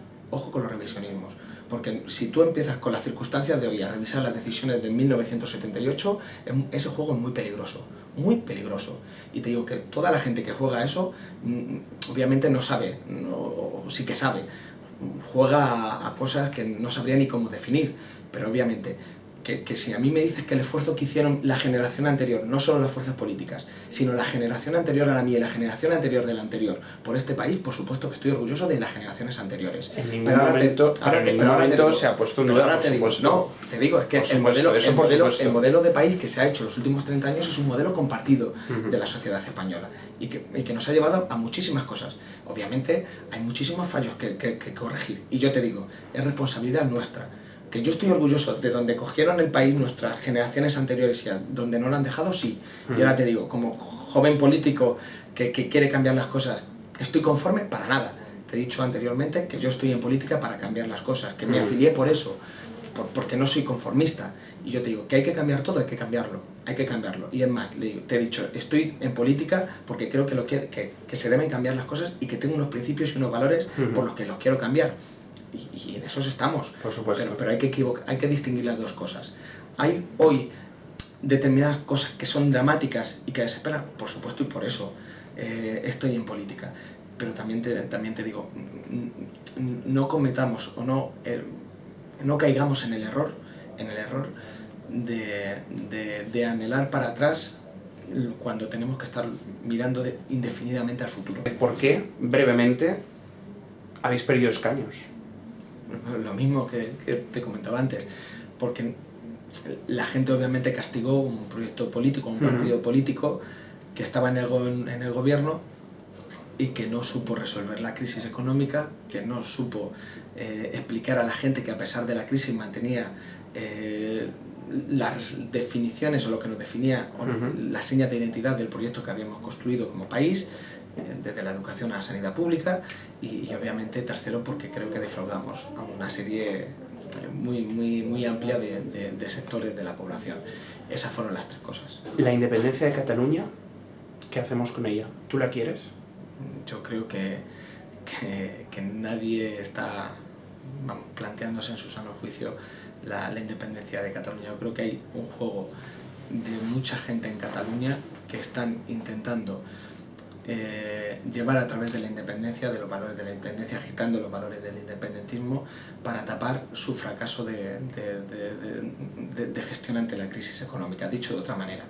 Porque si tú empiezas con las circunstancias de hoy a revisar las decisiones de 1978, ese juego es muy peligroso. Y te digo que toda la gente que juega eso, obviamente no sabe, o sí que sabe, juega a cosas que no sabría ni cómo definir, pero obviamente que si a mí me dices que el esfuerzo que hicieron la generación anterior, no solo las fuerzas políticas, sino la generación anterior a la mía y la generación anterior de la anterior, por este país, por supuesto que estoy orgulloso de las generaciones anteriores. En ningún momento se ha puesto un duda, por supuesto. No, te digo, es que el modelo de país que se ha hecho en los últimos 30 años es un modelo compartido de la sociedad española y que nos ha llevado a muchísimas cosas. Obviamente hay muchísimos fallos que corregir, y yo te digo, es responsabilidad nuestra. Que yo estoy orgulloso de donde cogieron el país nuestras generaciones anteriores y a donde no lo han dejado, sí. Y ahora te digo, como joven político que quiere cambiar las cosas, ¿estoy conforme? Para nada. Te he dicho anteriormente que yo estoy en política para cambiar las cosas, que me afilié por eso, porque no soy conformista. Y yo te digo, que hay que cambiar todo, hay que cambiarlo. Y es más, te he dicho, estoy en política porque creo que se deben cambiar las cosas y que tengo unos principios y unos valores por los que los quiero cambiar. Y en esos estamos. Por supuesto. Pero hay que distinguir las dos cosas. Hay hoy determinadas cosas que son dramáticas y que desesperan, por supuesto, y por eso estoy en política. Pero también te digo, no cometamos o no caigamos en el error de anhelar para atrás cuando tenemos que estar mirando indefinidamente al futuro. ¿Por qué, brevemente, habéis perdido escaños? Lo mismo que te comentaba antes, porque la gente obviamente castigó un proyecto político, un partido político que estaba en el gobierno y que no supo resolver la crisis económica, que no supo explicar a la gente que a pesar de la crisis mantenía las definiciones o lo que nos definía, las señas de identidad del proyecto que habíamos construido como país, desde la educación a la sanidad pública y obviamente tercero porque creo que defraudamos a una serie muy amplia de sectores de la población. Esas fueron las tres cosas. La independencia de Cataluña, ¿qué hacemos con ella? ¿Tú la quieres? Yo creo que nadie está planteándose en su sano juicio la independencia de Cataluña. Yo creo que hay un juego de mucha gente en Cataluña que están intentando llevar a través de la independencia, de los valores de la independencia, agitando los valores del independentismo para tapar su fracaso de gestión ante la crisis económica. Dicho de otra manera,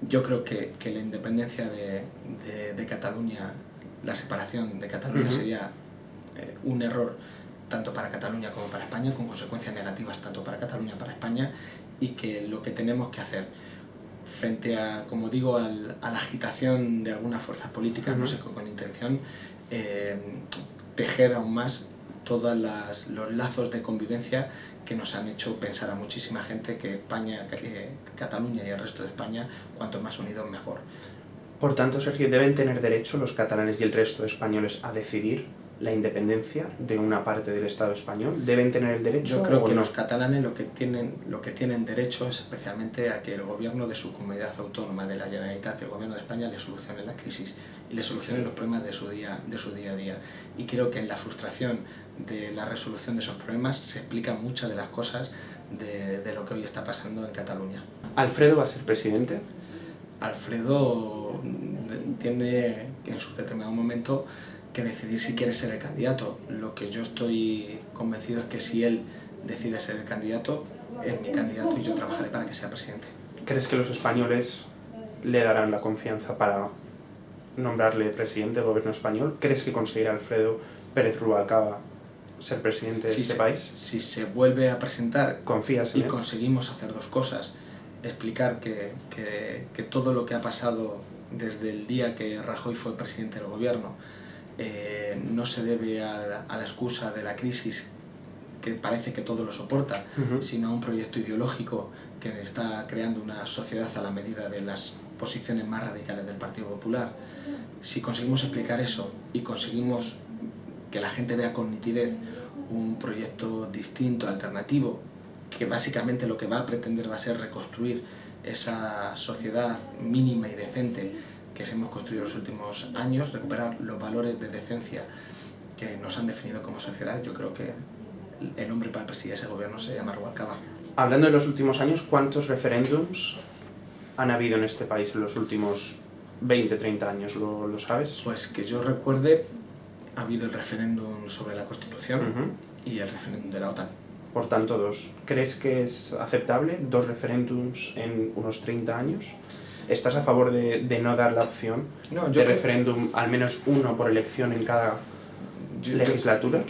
yo creo que la independencia de Cataluña, la separación de Cataluña sería un error tanto para Cataluña como para España, con consecuencias negativas tanto para Cataluña como para España, y que lo que tenemos que hacer frente a, como digo, a la agitación de algunas fuerzas políticas, no sé con intención, tejer aún más todos los lazos de convivencia que nos han hecho pensar a muchísima gente que España, Cataluña y el resto de España, cuanto más unidos mejor. Por tanto, Sergio, ¿deben tener derecho los catalanes y el resto de españoles a decidir la independencia de una parte del Estado español? ¿Deben tener el derecho? Yo creo que no? los catalanes lo que tienen derecho es especialmente a que el gobierno de su comunidad autónoma, de la Generalitat y el gobierno de España le solucione la crisis y le solucione los problemas de su día a día. Y creo que en la frustración de la resolución de esos problemas se explican muchas de las cosas de lo que hoy está pasando en Cataluña. ¿Alfredo va a ser presidente? Alfredo tiene en su determinado momento que decidir si quiere ser el candidato. Lo que yo estoy convencido es que si él decide ser el candidato, es mi candidato y yo trabajaré para que sea presidente. ¿Crees que los españoles le darán la confianza para nombrarle presidente del gobierno español? ¿Crees que conseguirá Alfredo Pérez Rubalcaba ser presidente de este país? Si se vuelve a presentar ¿Confías en y él? conseguimos hacer dos cosas, explicar que todo lo que ha pasado desde el día que Rajoy fue presidente del gobierno no se debe a la excusa de la crisis, que parece que todo lo soporta, sino a un proyecto ideológico que está creando una sociedad a la medida de las posiciones más radicales del Partido Popular. Si conseguimos explicar eso y conseguimos que la gente vea con nitidez un proyecto distinto, alternativo, que básicamente lo que va a pretender va a ser reconstruir esa sociedad mínima y decente que hemos construido en los últimos años, recuperar los valores de decencia que nos han definido como sociedad, yo creo que el hombre para presidir ese gobierno se llama Rubalcaba. Hablando de los últimos años, ¿cuántos referéndums han habido en este país en los últimos 20, 30 años? ¿Lo sabes? Pues que yo recuerde, ha habido el referéndum sobre la Constitución y el referéndum de la OTAN. Por tanto, 2. ¿Crees que es aceptable 2 referéndums en unos 30 años? ¿Estás a favor de no dar la opción de referéndum, al menos uno por elección en cada legislatura?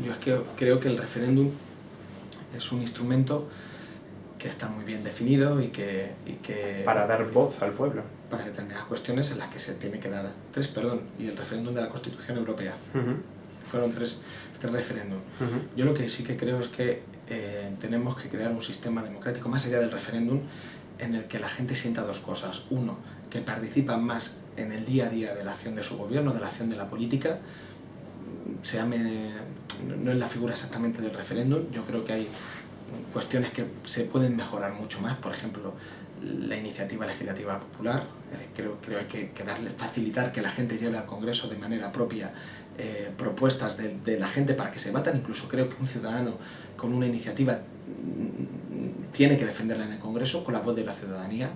Yo es que creo que el referéndum es un instrumento que está muy bien definido y que para dar voz al pueblo. Para determinadas cuestiones en las que se tiene que dar y el referéndum de la Constitución Europea. Fueron tres referéndums. Yo lo que sí que creo es que tenemos que crear un sistema democrático más allá del referéndum en el que la gente sienta dos cosas. Uno, que participan más en el día a día de la acción de su gobierno, de la acción de la política. No es la figura exactamente del referéndum. Yo creo que hay cuestiones que se pueden mejorar mucho más. Por ejemplo, la iniciativa legislativa popular. Es decir, creo que hay que facilitar que la gente lleve al Congreso de manera propia propuestas de la gente para que se debatan. Incluso creo que un ciudadano con una iniciativa tiene que defenderla en el Congreso con la voz de la ciudadanía.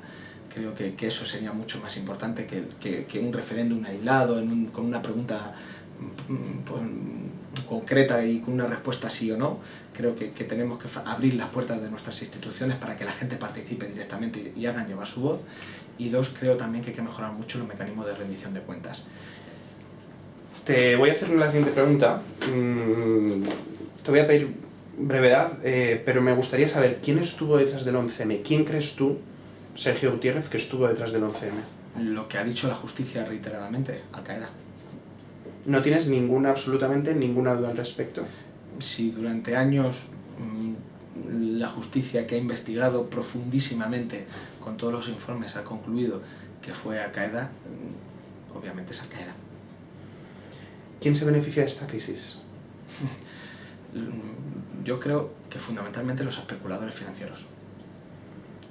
Creo que eso sería mucho más importante que un referéndum aislado con una pregunta concreta y con una respuesta sí o no. Creo que tenemos que abrir las puertas de nuestras instituciones para que la gente participe directamente y hagan llevar su voz. Y 2, creo también que hay que mejorar mucho los mecanismos de rendición de cuentas. Te voy a hacer la siguiente pregunta. Te voy a pedir brevedad, pero me gustaría saber quién estuvo detrás del 11M. ¿Quién crees tú, Sergio Gutiérrez, que estuvo detrás del 11M? Lo que ha dicho la justicia reiteradamente, Al-Qaeda. ¿No tienes absolutamente ninguna duda al respecto? Si durante años la justicia, que ha investigado profundísimamente con todos los informes, ha concluido que fue Al-Qaeda, obviamente es Al-Qaeda. ¿Quién se beneficia de esta crisis? Yo creo que fundamentalmente los especuladores financieros,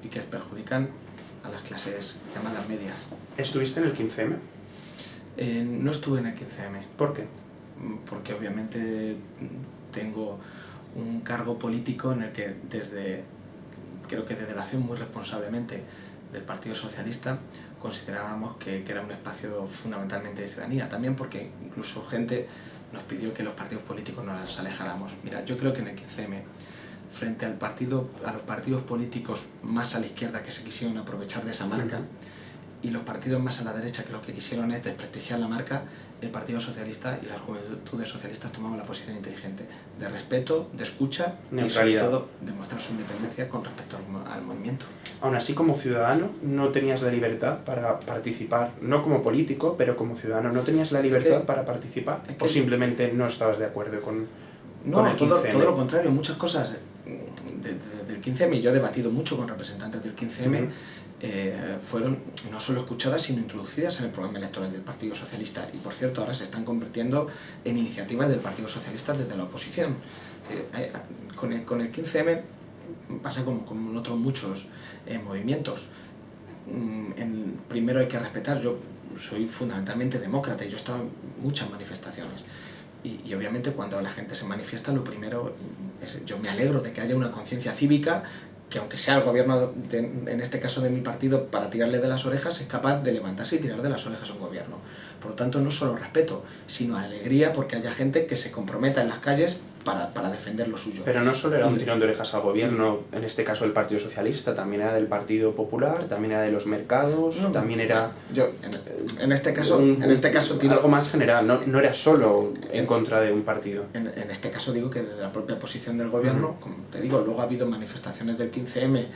y que perjudican a las clases llamadas medias. ¿Estuviste en el 15M? No estuve en el 15M. ¿Por qué? Porque obviamente tengo un cargo político en el que creo que desde la acción muy responsablemente del Partido Socialista considerábamos que era un espacio fundamentalmente de ciudadanía, también porque incluso gente nos pidió que los partidos políticos nos alejáramos. Mira, yo creo que en el 15M, frente a los partidos políticos más a la izquierda que se quisieron aprovechar de esa marca, y los partidos más a la derecha que lo que quisieron es desprestigiar la marca, el Partido Socialista y las juventudes socialistas tomamos la posición inteligente de respeto, de escucha y sobre todo demostrar su independencia con respecto al movimiento. Aún así, como ciudadano, no tenías la libertad para participar, no como político, pero como ciudadano, ¿no tenías la libertad para participar? ¿O simplemente no estabas de acuerdo con el 15M? Todo lo contrario, muchas cosas del 15M, y yo he debatido mucho con representantes del 15M, fueron no solo escuchadas sino introducidas en el programa electoral del Partido Socialista, y por cierto ahora se están convirtiendo en iniciativas del Partido Socialista desde la oposición. Con el 15M pasa como en otros muchos movimientos. Primero hay que respetar, yo soy fundamentalmente demócrata y yo he estado en muchas manifestaciones. Y obviamente cuando la gente se manifiesta, lo primero es, yo me alegro de que haya una conciencia cívica, que aunque sea el gobierno, en este caso de mi partido, para tirarle de las orejas, es capaz de levantarse y tirar de las orejas a un gobierno. Por lo tanto, no solo respeto, sino alegría porque haya gente que se comprometa en las calles para defender lo suyo. Pero no solo era un tirón de orejas al gobierno, en este caso del Partido Socialista, también era del Partido Popular, también era de los mercados, también era... Yo, en este caso tiro, algo más general, no era solo en contra de un partido. En este caso digo que desde la propia posición del gobierno, como te digo, luego ha habido manifestaciones del 15M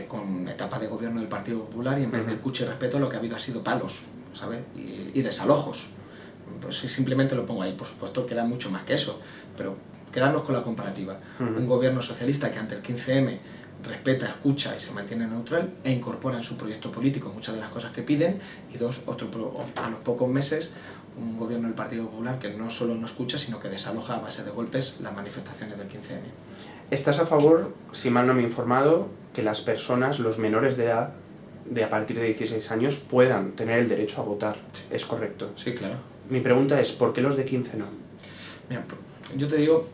con etapa de gobierno del Partido Popular, y en vez de escucha y respeto lo que ha habido ha sido palos, ¿sabes? Y desalojos. Pues simplemente lo pongo ahí, por supuesto que era mucho más que eso, pero quedarnos con la comparativa. Un gobierno socialista que ante el 15M respeta, escucha y se mantiene neutral e incorpora en su proyecto político muchas de las cosas que piden, y a los pocos meses un gobierno del Partido Popular que no solo no escucha, sino que desaloja a base de golpes las manifestaciones del 15M. ¿Estás a favor, si mal no me he informado, que las personas, los menores de edad, de a partir de 16 años, puedan tener el derecho a votar? Sí. ¿Es correcto? Sí, claro. Mi pregunta es, ¿por qué los de 15 no? Mira, yo te digo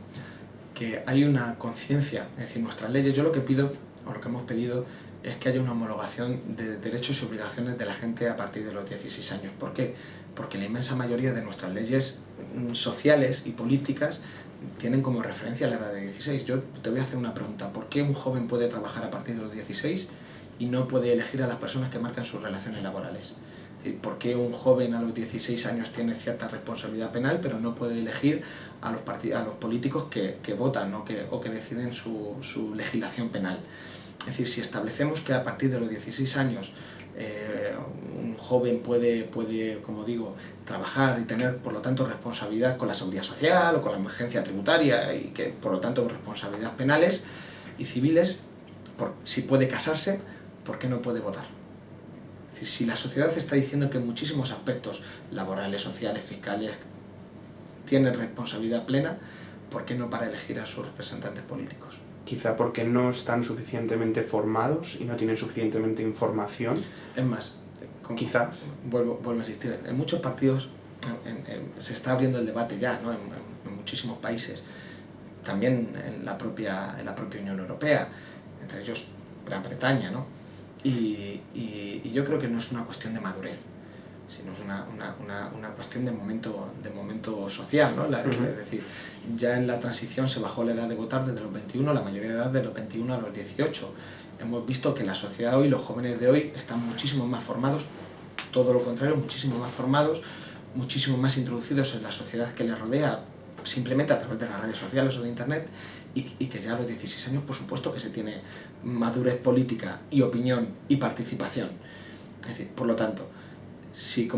que hay una conciencia, es decir, nuestras leyes, yo lo que pido, o lo que hemos pedido, es que haya una homologación de derechos y obligaciones de la gente a partir de los 16 años. ¿Por qué? Porque la inmensa mayoría de nuestras leyes sociales y políticas tienen como referencia la edad de 16. Yo te voy a hacer una pregunta: ¿por qué un joven puede trabajar a partir de los 16 y no puede elegir a las personas que marcan sus relaciones laborales? Es decir, ¿por qué un joven a los 16 años tiene cierta responsabilidad penal pero no puede elegir a los políticos que votan o que deciden su legislación penal? Es decir, si establecemos que a partir de los 16 años un joven puede, como digo, trabajar y tener, por lo tanto, responsabilidad con la seguridad social o con la emergencia tributaria, y que, por lo tanto, responsabilidades penales y civiles, si puede casarse, ¿por qué no puede votar? Es decir, si la sociedad está diciendo que en muchísimos aspectos laborales, sociales, fiscales, tienen responsabilidad plena, ¿por qué no para elegir a sus representantes políticos? Quizá porque no están suficientemente formados y no tienen suficientemente información. Es más, quizás. Vuelvo a insistir, en muchos partidos se está abriendo el debate ya, ¿no? En muchísimos países, también en la propia Unión Europea, entre ellos Gran Bretaña, ¿no? Y yo creo que no es una cuestión de madurez, sino es una cuestión de momento social, ¿no? Es decir, ya en la transición se bajó la edad de votar desde los 21, la mayoría de edad de los 21 a los 18. Hemos visto que la sociedad hoy, los jóvenes de hoy, están muchísimo más formados, todo lo contrario, muchísimo más formados, muchísimo más introducidos en la sociedad que les rodea, simplemente a través de las redes sociales o de internet, y que ya a los 16 años, por supuesto, que se tiene madurez política y opinión y participación. Es decir, por lo tanto, si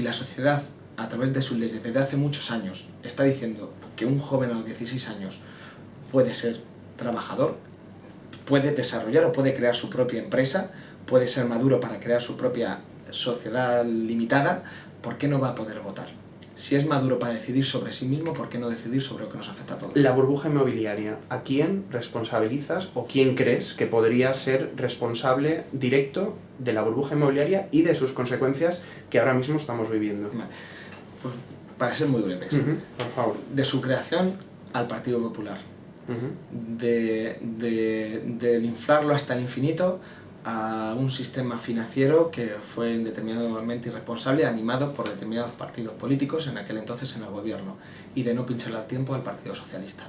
la sociedad, a través de sus leyes, desde hace muchos años, está diciendo que un joven a los 16 años puede ser trabajador, puede desarrollar o puede crear su propia empresa, puede ser maduro para crear su propia sociedad limitada, ¿por qué no va a poder votar? Si es maduro para decidir sobre sí mismo, ¿por qué no decidir sobre lo que nos afecta a todos? La burbuja inmobiliaria, ¿a quién responsabilizas o quién crees que podría ser responsable directo de la burbuja inmobiliaria y de sus consecuencias que ahora mismo estamos viviendo? Vale. Pues, para ser muy breves, Por favor. de su creación al Partido Popular, de inflarlo hasta el infinito a un sistema financiero que fue en determinado momento irresponsable, animado por determinados partidos políticos en aquel entonces en el gobierno, y de no pincharle al tiempo al Partido Socialista.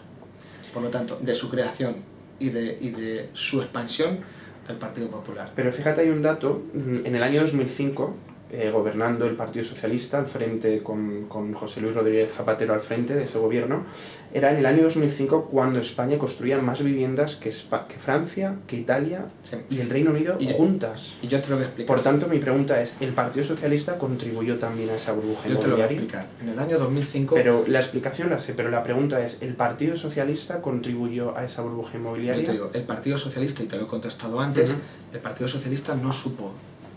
Por lo tanto, de su creación y de su expansión al Partido Popular. Pero fíjate, hay un dato, en el año 2005, gobernando el Partido Socialista al frente con José Luis Rodríguez Zapatero al frente de ese gobierno, era en el año 2005 cuando España construía más viviendas que Francia, que Italia y el Reino Unido juntas. Y yo te lo voy a explicar. Por tanto, mi pregunta es, ¿el Partido Socialista contribuyó también a esa burbuja inmobiliaria? Yo te lo voy a explicar. En el año 2005... Pero la explicación la sé, pero la pregunta es, ¿el Partido Socialista contribuyó a esa burbuja inmobiliaria? Yo te digo, el Partido Socialista, y te lo he contestado antes, el Partido Socialista no supo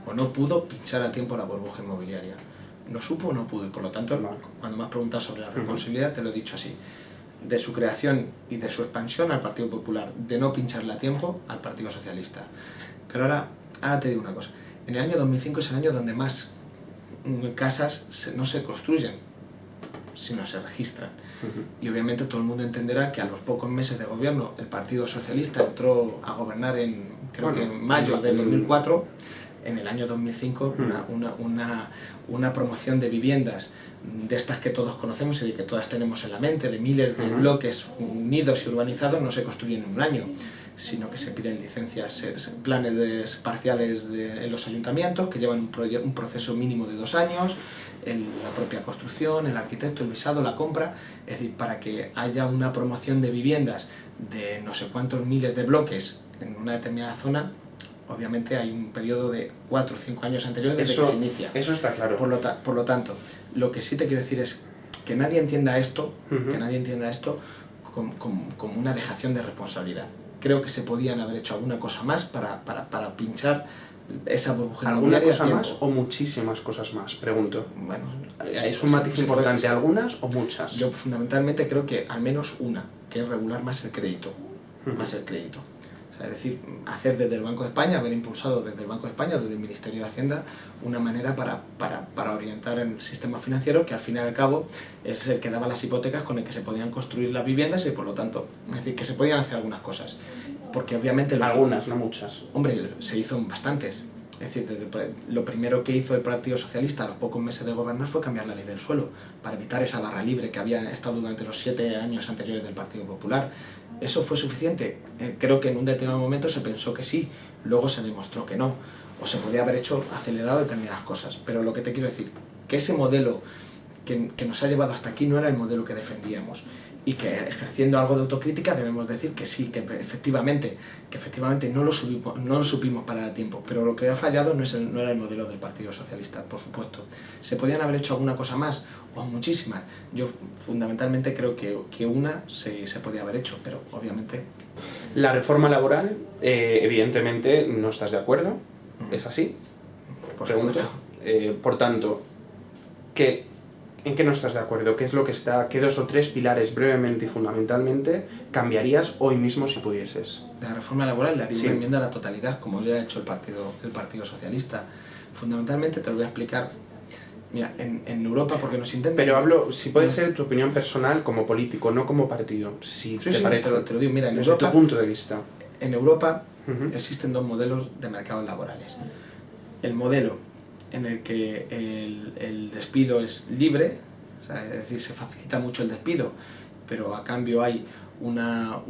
o no pudo pinchar a tiempo la burbuja inmobiliaria. No supo o no pudo, y por lo tanto, cuando me has preguntado sobre la responsabilidad, te lo he dicho así. De su creación y de su expansión al Partido Popular, de no pincharle a tiempo al Partido Socialista. Pero ahora te digo una cosa. En el año 2005 es el año donde más casas no se construyen, sino se registran. Y obviamente todo el mundo entenderá que a los pocos meses de gobierno el Partido Socialista entró a gobernar creo que en mayo del 2004. En el año 2005 una promoción de viviendas de estas que todos conocemos y de que todas tenemos en la mente, de miles de bloques unidos y urbanizados, no se construyen en un año, sino que se piden licencias, planes parciales en los ayuntamientos que llevan un proceso mínimo de 2 años, la propia construcción, el arquitecto, el visado, la compra. Es decir, para que haya una promoción de viviendas de no sé cuántos miles de bloques en una determinada zona, obviamente hay un periodo de 4 o 5 años anteriores desde que se inicia. Eso está claro. Por lo tanto, lo que sí te quiero decir es que nadie entienda esto, como una dejación de responsabilidad. Creo que se podían haber hecho alguna cosa más para pinchar esa burbuja inmobiliaria. ¿Alguna cosa más o muchísimas cosas más? Pregunto. Bueno, es un matiz importante, ¿algunas o muchas? Yo fundamentalmente creo que al menos una, que es regular más el crédito. O sea, es decir, hacer desde el Banco de España, haber impulsado desde el Banco de España, desde el Ministerio de Hacienda, una manera para orientar el sistema financiero, que al fin y al cabo es el que daba las hipotecas con el que se podían construir las viviendas y por lo tanto, es decir, que se podían hacer algunas cosas. Porque obviamente... Algunas, no muchas. Hombre, se hizo bastantes. Es decir, lo primero que hizo el Partido Socialista a los pocos meses de gobernar fue cambiar la ley del suelo, para evitar esa barra libre que había estado durante los 7 años anteriores del Partido Popular. ¿Eso fue suficiente? Creo que en un determinado momento se pensó que sí, luego se demostró que no, o se podía haber acelerado determinadas cosas. Pero lo que te quiero decir, que ese modelo que nos ha llevado hasta aquí no era el modelo que defendíamos, y que ejerciendo algo de autocrítica debemos decir que sí, que efectivamente no lo supimos parar a tiempo, pero lo que ha fallado no era el modelo del Partido Socialista, por supuesto. ¿Se podían haber hecho alguna cosa más? O muchísimas. Yo fundamentalmente creo que una se podía haber hecho, pero obviamente... La reforma laboral, evidentemente no estás de acuerdo, ¿es así? Por supuesto. Por tanto, ¿en qué no estás de acuerdo? ¿Qué 2 o 3 pilares brevemente y fundamentalmente cambiarías hoy mismo si pudieses? De la reforma laboral le haría una enmienda a la totalidad, como ya ha hecho el Partido Socialista. Fundamentalmente te lo voy a explicar. Mira, en Europa, porque nos intentan... Pero si puede ser tu opinión personal como político, no como partido, si te parece. Te lo digo, mira, desde tu punto de vista. En Europa existen 2 modelos de mercados laborales. El modelo en el que el despido es libre, o sea, es decir, se facilita mucho el despido, pero a cambio hay una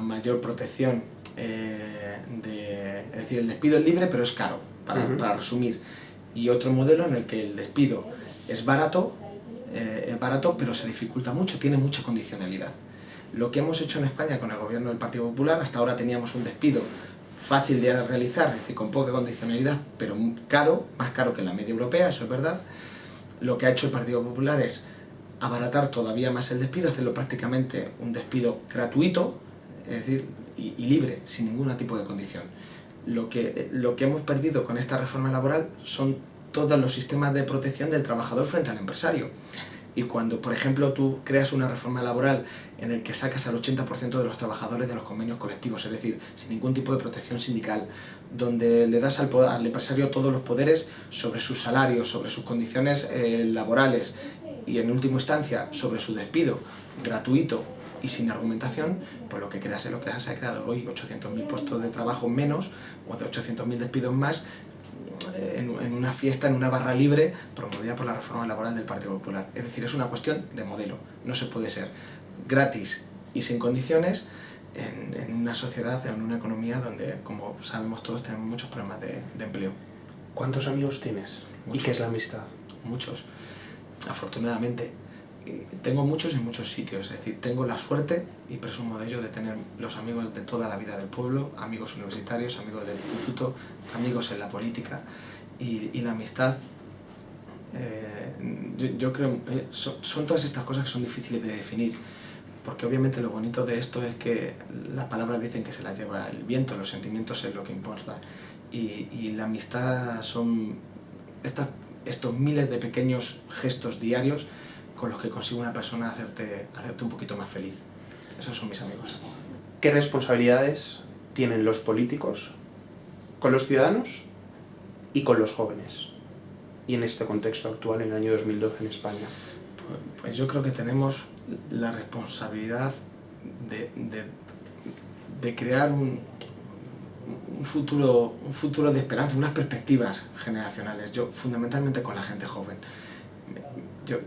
mayor protección, es decir, el despido es libre pero es caro, para resumir. Y otro modelo en el que el despido es barato pero se dificulta mucho, tiene mucha condicionalidad. Lo que hemos hecho en España con el gobierno del Partido Popular, hasta ahora teníamos un despido fácil de realizar, es decir, con poca condicionalidad, pero caro, más caro que la media europea, eso es verdad. Lo que ha hecho el Partido Popular es abaratar todavía más el despido, hacerlo prácticamente un despido gratuito, es decir, y libre, sin ningún tipo de condición. Lo que hemos perdido con esta reforma laboral son todos los sistemas de protección del trabajador frente al empresario. Y cuando, por ejemplo, tú creas una reforma laboral en el que sacas al 80% de los trabajadores de los convenios colectivos, es decir, sin ningún tipo de protección sindical, donde le das al empresario todos los poderes sobre sus salarios, sobre sus condiciones laborales y, en última instancia, sobre su despido gratuito y sin argumentación, pues lo que creas es lo que se ha creado hoy, 800.000 puestos de trabajo menos o de 800.000 despidos más, en una fiesta, en una barra libre promovida por la reforma laboral del Partido Popular. Es decir, es una cuestión de modelo. No se puede ser gratis y sin condiciones en una sociedad, en una economía donde, como sabemos todos, tenemos muchos problemas de empleo. ¿Cuántos amigos tienes? Muchos. ¿Y qué es la amistad? Muchos. Afortunadamente. Tengo muchos en muchos sitios, es decir, tengo la suerte, y presumo de ello, de tener los amigos de toda la vida del pueblo, amigos universitarios, amigos del instituto, amigos en la política, y la amistad, yo creo, son todas estas cosas que son difíciles de definir, porque obviamente lo bonito de esto es que las palabras dicen que se las lleva el viento, los sentimientos es lo que importa, y la amistad son estos miles de pequeños gestos diarios con los que consigue una persona hacerte un poquito más feliz. Esos son mis amigos. ¿Qué responsabilidades tienen los políticos con los ciudadanos y con los jóvenes? Y en este contexto actual, en el año 2012 en España. Pues yo creo que tenemos la responsabilidad de crear un futuro de esperanza, unas perspectivas generacionales, fundamentalmente con la gente joven.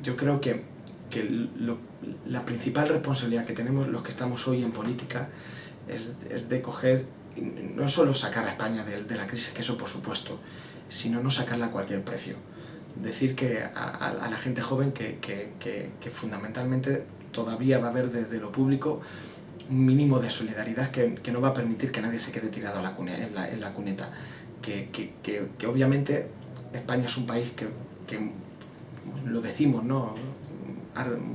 Yo creo que la principal responsabilidad que tenemos los que estamos hoy en política es de coger, no solo sacar a España de la crisis, que eso por supuesto, sino no sacarla a cualquier precio. Decir que a la gente joven que fundamentalmente todavía va a haber desde lo público un mínimo de solidaridad que no va a permitir que nadie se quede tirado en la cuneta. Que obviamente España es un país que lo decimos, ¿no?,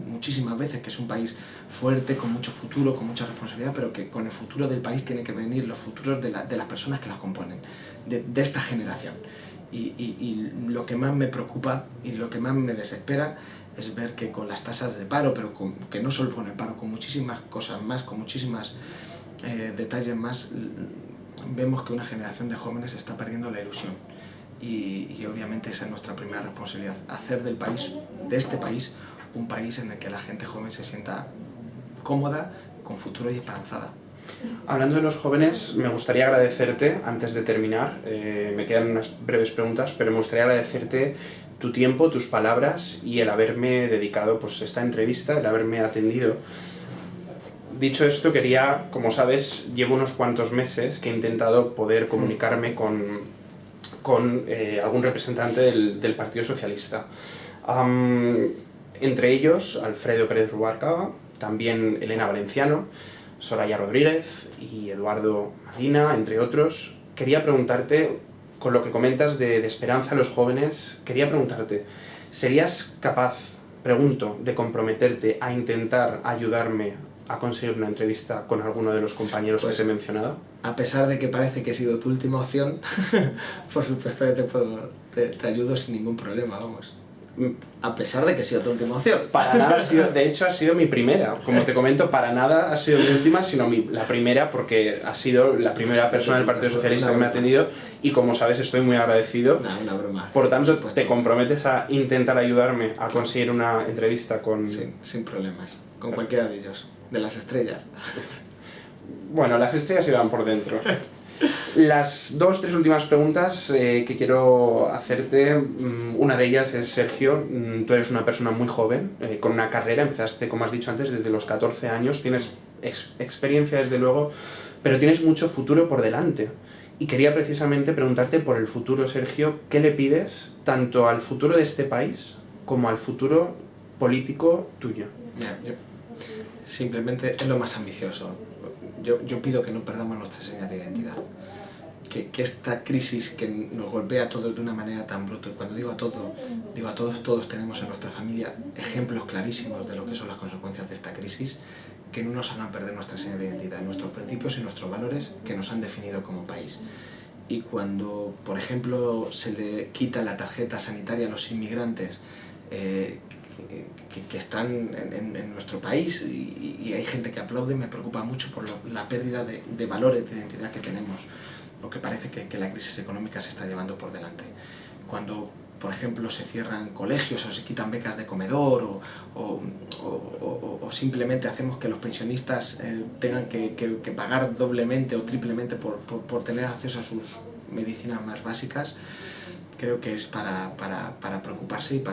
muchísimas veces, que es un país fuerte, con mucho futuro, con mucha responsabilidad, pero que con el futuro del país tiene que venir los futuros de las personas que las componen, de esta generación. Y lo que más me preocupa y lo que más me desespera es ver que con las tasas de paro, pero que no solo con el paro, con muchísimas cosas más, con muchísimas detalles más, vemos que una generación de jóvenes está perdiendo la ilusión. Y obviamente esa es nuestra primera responsabilidad, hacer de este país, un país en el que la gente joven se sienta cómoda, con futuro y esperanzada. Hablando de los jóvenes, me gustaría agradecerte, antes de terminar, me quedan unas breves preguntas, pero me gustaría agradecerte tu tiempo, tus palabras y el haberme dedicado esta entrevista, el haberme atendido. Dicho esto, quería, como sabes, llevo unos cuantos meses que he intentado poder comunicarme con algún representante del Partido Socialista. Entre ellos, Alfredo Pérez Rubalcaba, también Elena Valenciano, Soraya Rodríguez y Eduardo Medina, entre otros. Quería preguntarte, con lo que comentas de esperanza a los jóvenes, quería preguntarte, ¿serías capaz, pregunto, de comprometerte a intentar ayudarme a conseguir una entrevista con alguno de los compañeros que te he mencionado? A pesar de que parece que he sido tu última opción, por supuesto que te ayudo sin ningún problema, vamos. A pesar de que he sido tu última opción. Para nada de hecho ha sido mi primera. Como te comento, para nada ha sido mi última, sino la primera, porque ha sido la primera persona del Partido Socialista que me ha atendido y, como sabes, estoy muy agradecido. Una broma. Por tanto, ¿te comprometes a intentar ayudarme a conseguir una entrevista con...? Sí, sin problemas. Con cualquiera de ellos. De las estrellas. Bueno, las estrellas iban por dentro. Las 2-3 últimas preguntas que quiero hacerte, una de ellas es, Sergio, tú eres una persona muy joven, con una carrera, empezaste, como has dicho antes, desde los 14 años, tienes experiencia desde luego, pero tienes mucho futuro por delante. Y quería precisamente preguntarte por el futuro, Sergio, ¿qué le pides tanto al futuro de este país como al futuro político tuyo? Simplemente es lo más ambicioso. Yo pido que no perdamos nuestra señal de identidad. Que esta crisis que nos golpea a todos de una manera tan brutal, cuando digo a todos tenemos en nuestra familia ejemplos clarísimos de lo que son las consecuencias de esta crisis, que no nos hagan perder nuestra señal de identidad, nuestros principios y nuestros valores que nos han definido como país. y cuando, por ejemplo, se le quita la tarjeta sanitaria a los inmigrantes que están en nuestro país y hay gente que aplaude, me preocupa mucho por la pérdida de valores de identidad que tenemos, porque parece que la crisis económica se está llevando por delante. Cuando, por ejemplo, se cierran colegios o se quitan becas de comedor o simplemente hacemos que los pensionistas tengan que pagar doblemente o triplemente por tener acceso a sus medicinas más básicas, creo que es para preocuparse y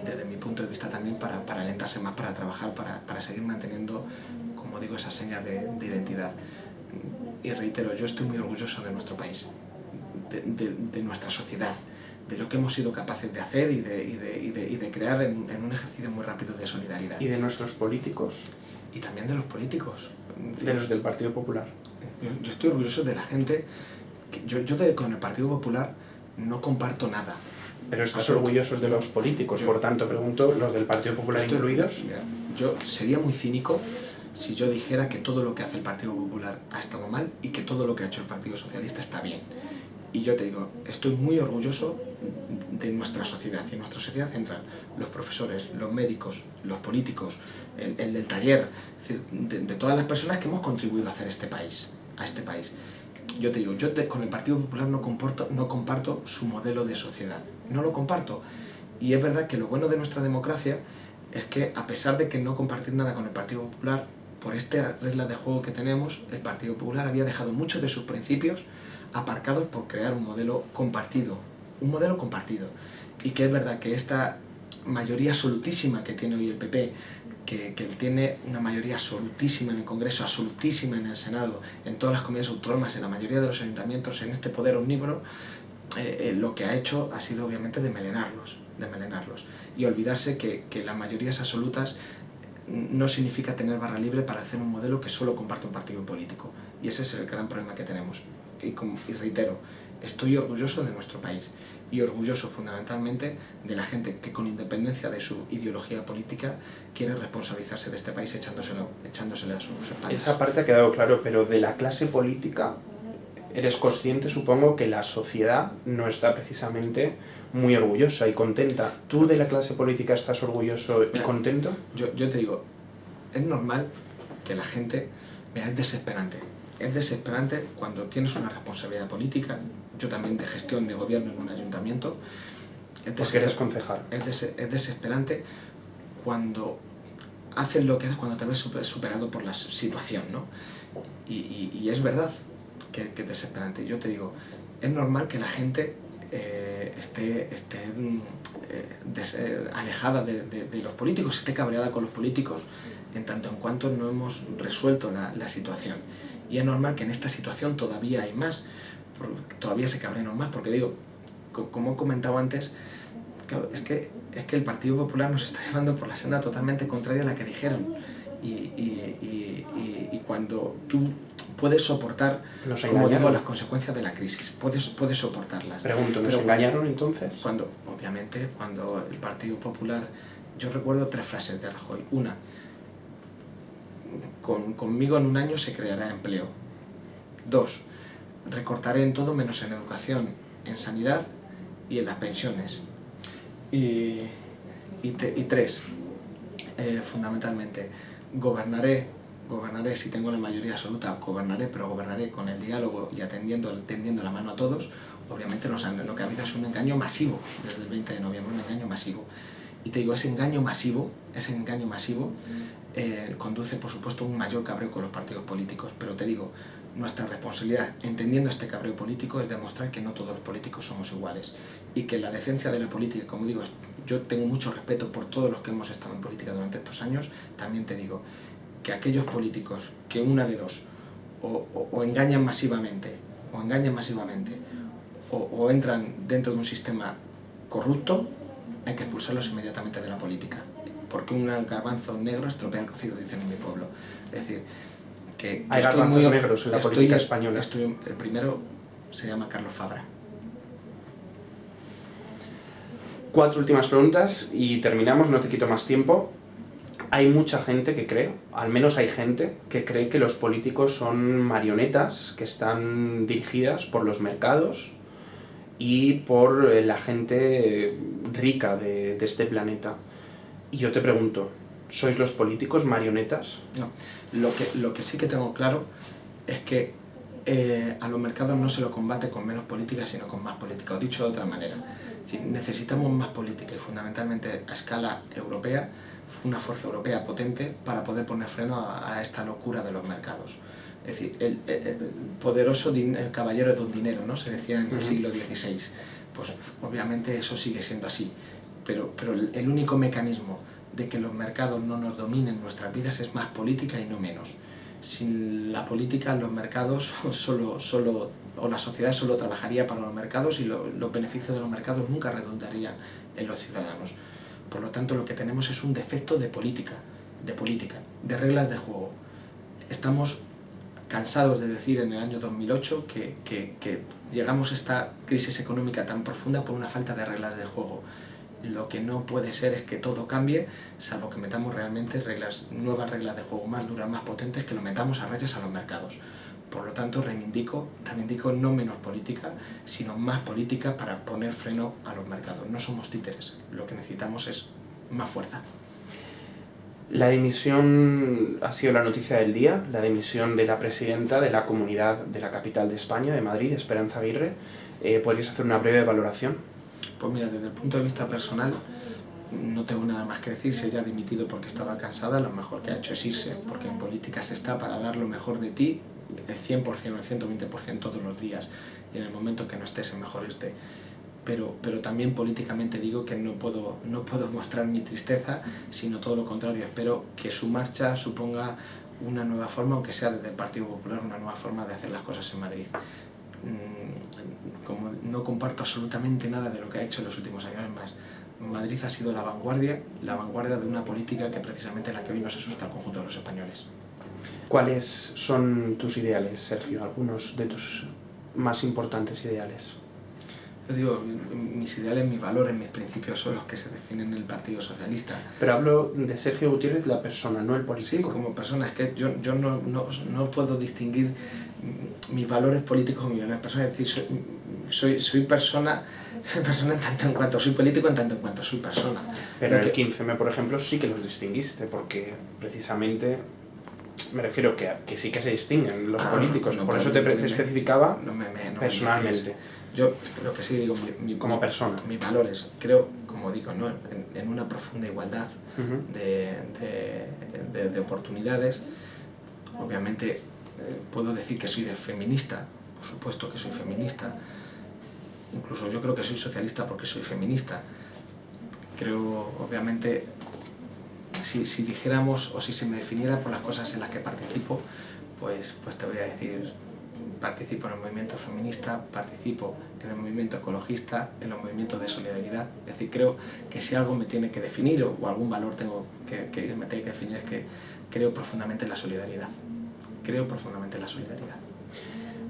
desde mi punto de vista también para alentarse más para trabajar, para seguir manteniendo, como digo, esas señas de identidad. Y reitero, yo estoy muy orgulloso de nuestro país, de nuestra sociedad, de lo que hemos sido capaces de hacer y de crear en un ejercicio muy rápido de solidaridad. ¿Y de nuestros políticos? Y también de los políticos. De los del Partido Popular. Yo estoy orgulloso de la gente. Con el Partido Popular no comparto nada. Pero estás orgulloso de los políticos, por tanto, pregunto, ¿los del Partido Popular incluidos? Mira, yo sería muy cínico si yo dijera que todo lo que hace el Partido Popular ha estado mal y que todo lo que ha hecho el Partido Socialista está bien. Y yo te digo, estoy muy orgulloso de nuestra sociedad. Y en nuestra sociedad entran los profesores, los médicos, los políticos, el del taller, es decir, de todas las personas que hemos contribuido a hacer a este país. Yo te digo, con el Partido Popular no comparto su modelo de sociedad. No lo comparto. Y es verdad que lo bueno de nuestra democracia es que, a pesar de que no compartir nada con el Partido Popular, por esta regla de juego que tenemos, el Partido Popular había dejado muchos de sus principios aparcados por crear un modelo compartido. Un modelo compartido. Y que es verdad que esta mayoría absolutísima que tiene hoy el PP, que tiene una mayoría absolutísima en el Congreso, absolutísima en el Senado, en todas las comunidades autónomas, en la mayoría de los ayuntamientos, en este poder omnívoro, lo que ha hecho ha sido obviamente desmelenarlos. Y olvidarse que las mayorías absolutas no significa tener barra libre para hacer un modelo que solo comparte un partido político. Y ese es el gran problema que tenemos. Y reitero, estoy orgulloso de nuestro país y orgulloso fundamentalmente de la gente que, con independencia de su ideología política, quiere responsabilizarse de este país echándosele a sus espaldas. Esa parte ha quedado claro, pero de la clase política eres consciente, supongo, que la sociedad no está precisamente muy orgullosa y contenta. ¿Tú de la clase política estás orgulloso y contento? Yo te digo, es normal que la gente... Mira, es desesperante. Es desesperante cuando tienes una responsabilidad política. Yo también de gestión de gobierno en un ayuntamiento. Porque eres concejal. Es desesperante cuando haces lo que haces, cuando te ves superado por la situación, ¿no? Y es verdad que es desesperante. Yo te digo, es normal que la gente esté alejada de los políticos, esté cabreada con los políticos, en tanto en cuanto no hemos resuelto la situación. Y es normal que en esta situación todavía hay más, todavía se cabrean más, porque digo, como he comentado antes, claro, es que el Partido Popular nos está llevando por la senda totalmente contraria a la que dijeron. Y cuando tú puedes soportar, como digo, las consecuencias de la crisis, puedes soportarlas. Pregunto, ¿nos engañaron entonces? Obviamente, cuando el Partido Popular... Yo recuerdo 3 frases de Rajoy. Una, conmigo en un año se creará empleo. 2, recortaré en todo menos en educación, en sanidad y en las pensiones. Y 3, fundamentalmente, gobernaré si tengo la mayoría absoluta, pero gobernaré con el diálogo y tendiendo la mano a todos. Obviamente lo que ha habido es un engaño masivo desde el 20 de noviembre, un engaño masivo. Y te digo, ese engaño masivo conduce, por supuesto, a un mayor cabreo con los partidos políticos. Pero te digo, nuestra responsabilidad, entendiendo este cabreo político, es demostrar que no todos los políticos somos iguales. Y que la decencia de la política, como digo, yo tengo mucho respeto por todos los que hemos estado en política durante estos años, también te digo que aquellos políticos que una de dos, o engañan masivamente, o entran dentro de un sistema corrupto, hay que expulsarlos inmediatamente de la política, porque un garbanzo negro estropea el cocido, dicen en mi pueblo. Es decir, que hay garbanzos negros en la política española. El primero se llama Carlos Fabra. 4 últimas preguntas y terminamos, no te quito más tiempo. Hay mucha gente que cree, al menos hay gente que cree que los políticos son marionetas que están dirigidas por los mercados y por la gente rica de este planeta. Y yo te pregunto, ¿sois los políticos marionetas? No, lo que sí que tengo claro es que a los mercados no se lo combate con menos política, sino con más política. O dicho de otra manera, es decir, necesitamos más política y fundamentalmente a escala europea, una fuerza europea potente para poder poner freno a esta locura de los mercados. Es decir, el poderoso el caballero de don dinero, ¿no? Se decía en el siglo XVI. Pues obviamente eso sigue siendo así, pero el único mecanismo de que los mercados no nos dominen nuestras vidas es más política y no menos. Sin la política, los mercados o la sociedad solo trabajaría para los mercados y los beneficios de los mercados nunca redundarían en los ciudadanos. Por lo tanto, lo que tenemos es un defecto de política, de reglas de juego. Estamos cansados de decir en el año 2008 que llegamos a esta crisis económica tan profunda por una falta de reglas de juego. Lo que no puede ser es que todo cambie, salvo que metamos realmente nuevas reglas de juego más duras, más potentes, que lo metamos a rayas a los mercados. Por lo tanto, reivindico no menos política, sino más política para poner freno a los mercados. No somos títeres, lo que necesitamos es más fuerza. La dimisión ha sido la noticia del día, la dimisión de la presidenta de la Comunidad de la Capital de España, de Madrid, Esperanza Aguirre. ¿Podrías hacer una breve valoración? Pues mira, desde el punto de vista personal, no tengo nada más que decir. Si ella ha dimitido porque estaba cansada, lo mejor que ha hecho es irse, porque en política se está para dar lo mejor de ti, el 100% o el 120% todos los días, y en el momento que no estés es mejor irte. Pero también políticamente digo que no puedo mostrar mi tristeza, sino todo lo contrario. Espero que su marcha suponga una nueva forma, aunque sea desde el Partido Popular, una nueva forma de hacer las cosas en Madrid. Como no comparto absolutamente nada de lo que ha hecho en los últimos años, es más, Madrid ha sido la vanguardia de una política que precisamente es la que hoy nos asusta al conjunto de los españoles. ¿Cuáles son tus ideales, Sergio? Algunos de tus más importantes ideales. Yo digo, mis ideales, mis valores, mis principios son los que se definen en el Partido Socialista. Pero hablo de Sergio Gutiérrez, la persona, no el político. Sí, como persona. Es que yo no puedo distinguir mis valores políticos o mis valores personales. Es decir, soy persona en tanto en cuanto soy político, en tanto en cuanto soy persona. Pero en el 15M, por ejemplo, sí que los distinguiste, porque precisamente me refiero que sí que se distinguen los políticos. Por eso te especificaba personalmente. Yo lo que sí digo, como persona. Mis valores, creo, como digo, ¿no? en una profunda igualdad de oportunidades. Obviamente puedo decir que soy feminista, por supuesto que soy feminista. Incluso yo creo que soy socialista porque soy feminista. Creo, obviamente, si dijéramos o si se me definiera por las cosas en las que participo, pues te voy a decir, participo en el movimiento feminista, participo en el movimiento ecologista, en los movimientos de solidaridad. Es decir, creo que si algo me tiene que definir o algún valor tengo que me tiene que definir es que creo profundamente en la solidaridad. Creo profundamente en la solidaridad.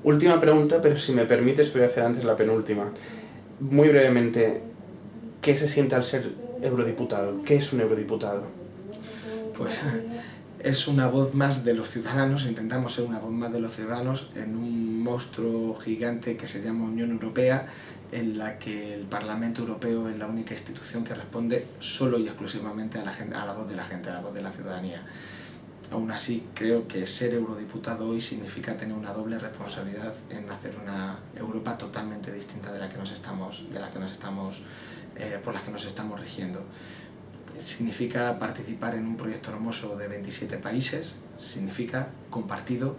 Última pregunta, pero si me permites te voy a hacer antes la penúltima. Muy brevemente, ¿qué se siente al ser eurodiputado? ¿Qué es un eurodiputado? Pues es una voz más de los ciudadanos, intentamos ser una voz más de los ciudadanos en un monstruo gigante que se llama Unión Europea, en la que el Parlamento Europeo es la única institución que responde solo y exclusivamente a la voz de la gente, a la voz de la ciudadanía. Aún así, creo que ser eurodiputado hoy significa tener una doble responsabilidad en hacer una Europa totalmente distinta por la que nos estamos rigiendo. Significa participar en un proyecto hermoso de 27 países, significa compartido,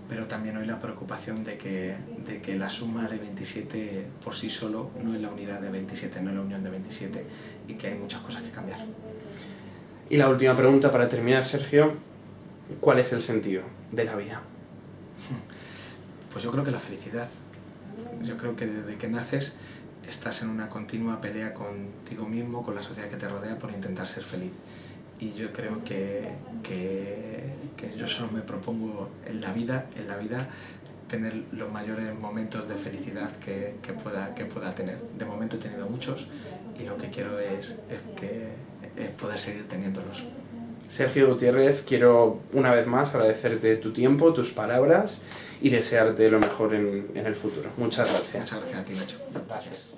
pero también hoy la preocupación de que la suma de 27 por sí solo no es la unidad de 27, no es la unión de 27, y que hay muchas cosas que cambiar. Y la última pregunta para terminar, Sergio. ¿Cuál es el sentido de la vida? Pues yo creo que la felicidad. Yo creo que desde que naces estás en una continua pelea contigo mismo, con la sociedad que te rodea, por intentar ser feliz. Y yo creo que yo solo me propongo en la vida tener los mayores momentos de felicidad que pueda tener. De momento he tenido muchos y lo que quiero es poder seguir teniéndolos. Sergio Gutiérrez, quiero una vez más agradecerte tu tiempo, tus palabras y desearte lo mejor en el futuro. Muchas gracias. Muchas gracias a ti, Nacho. Gracias.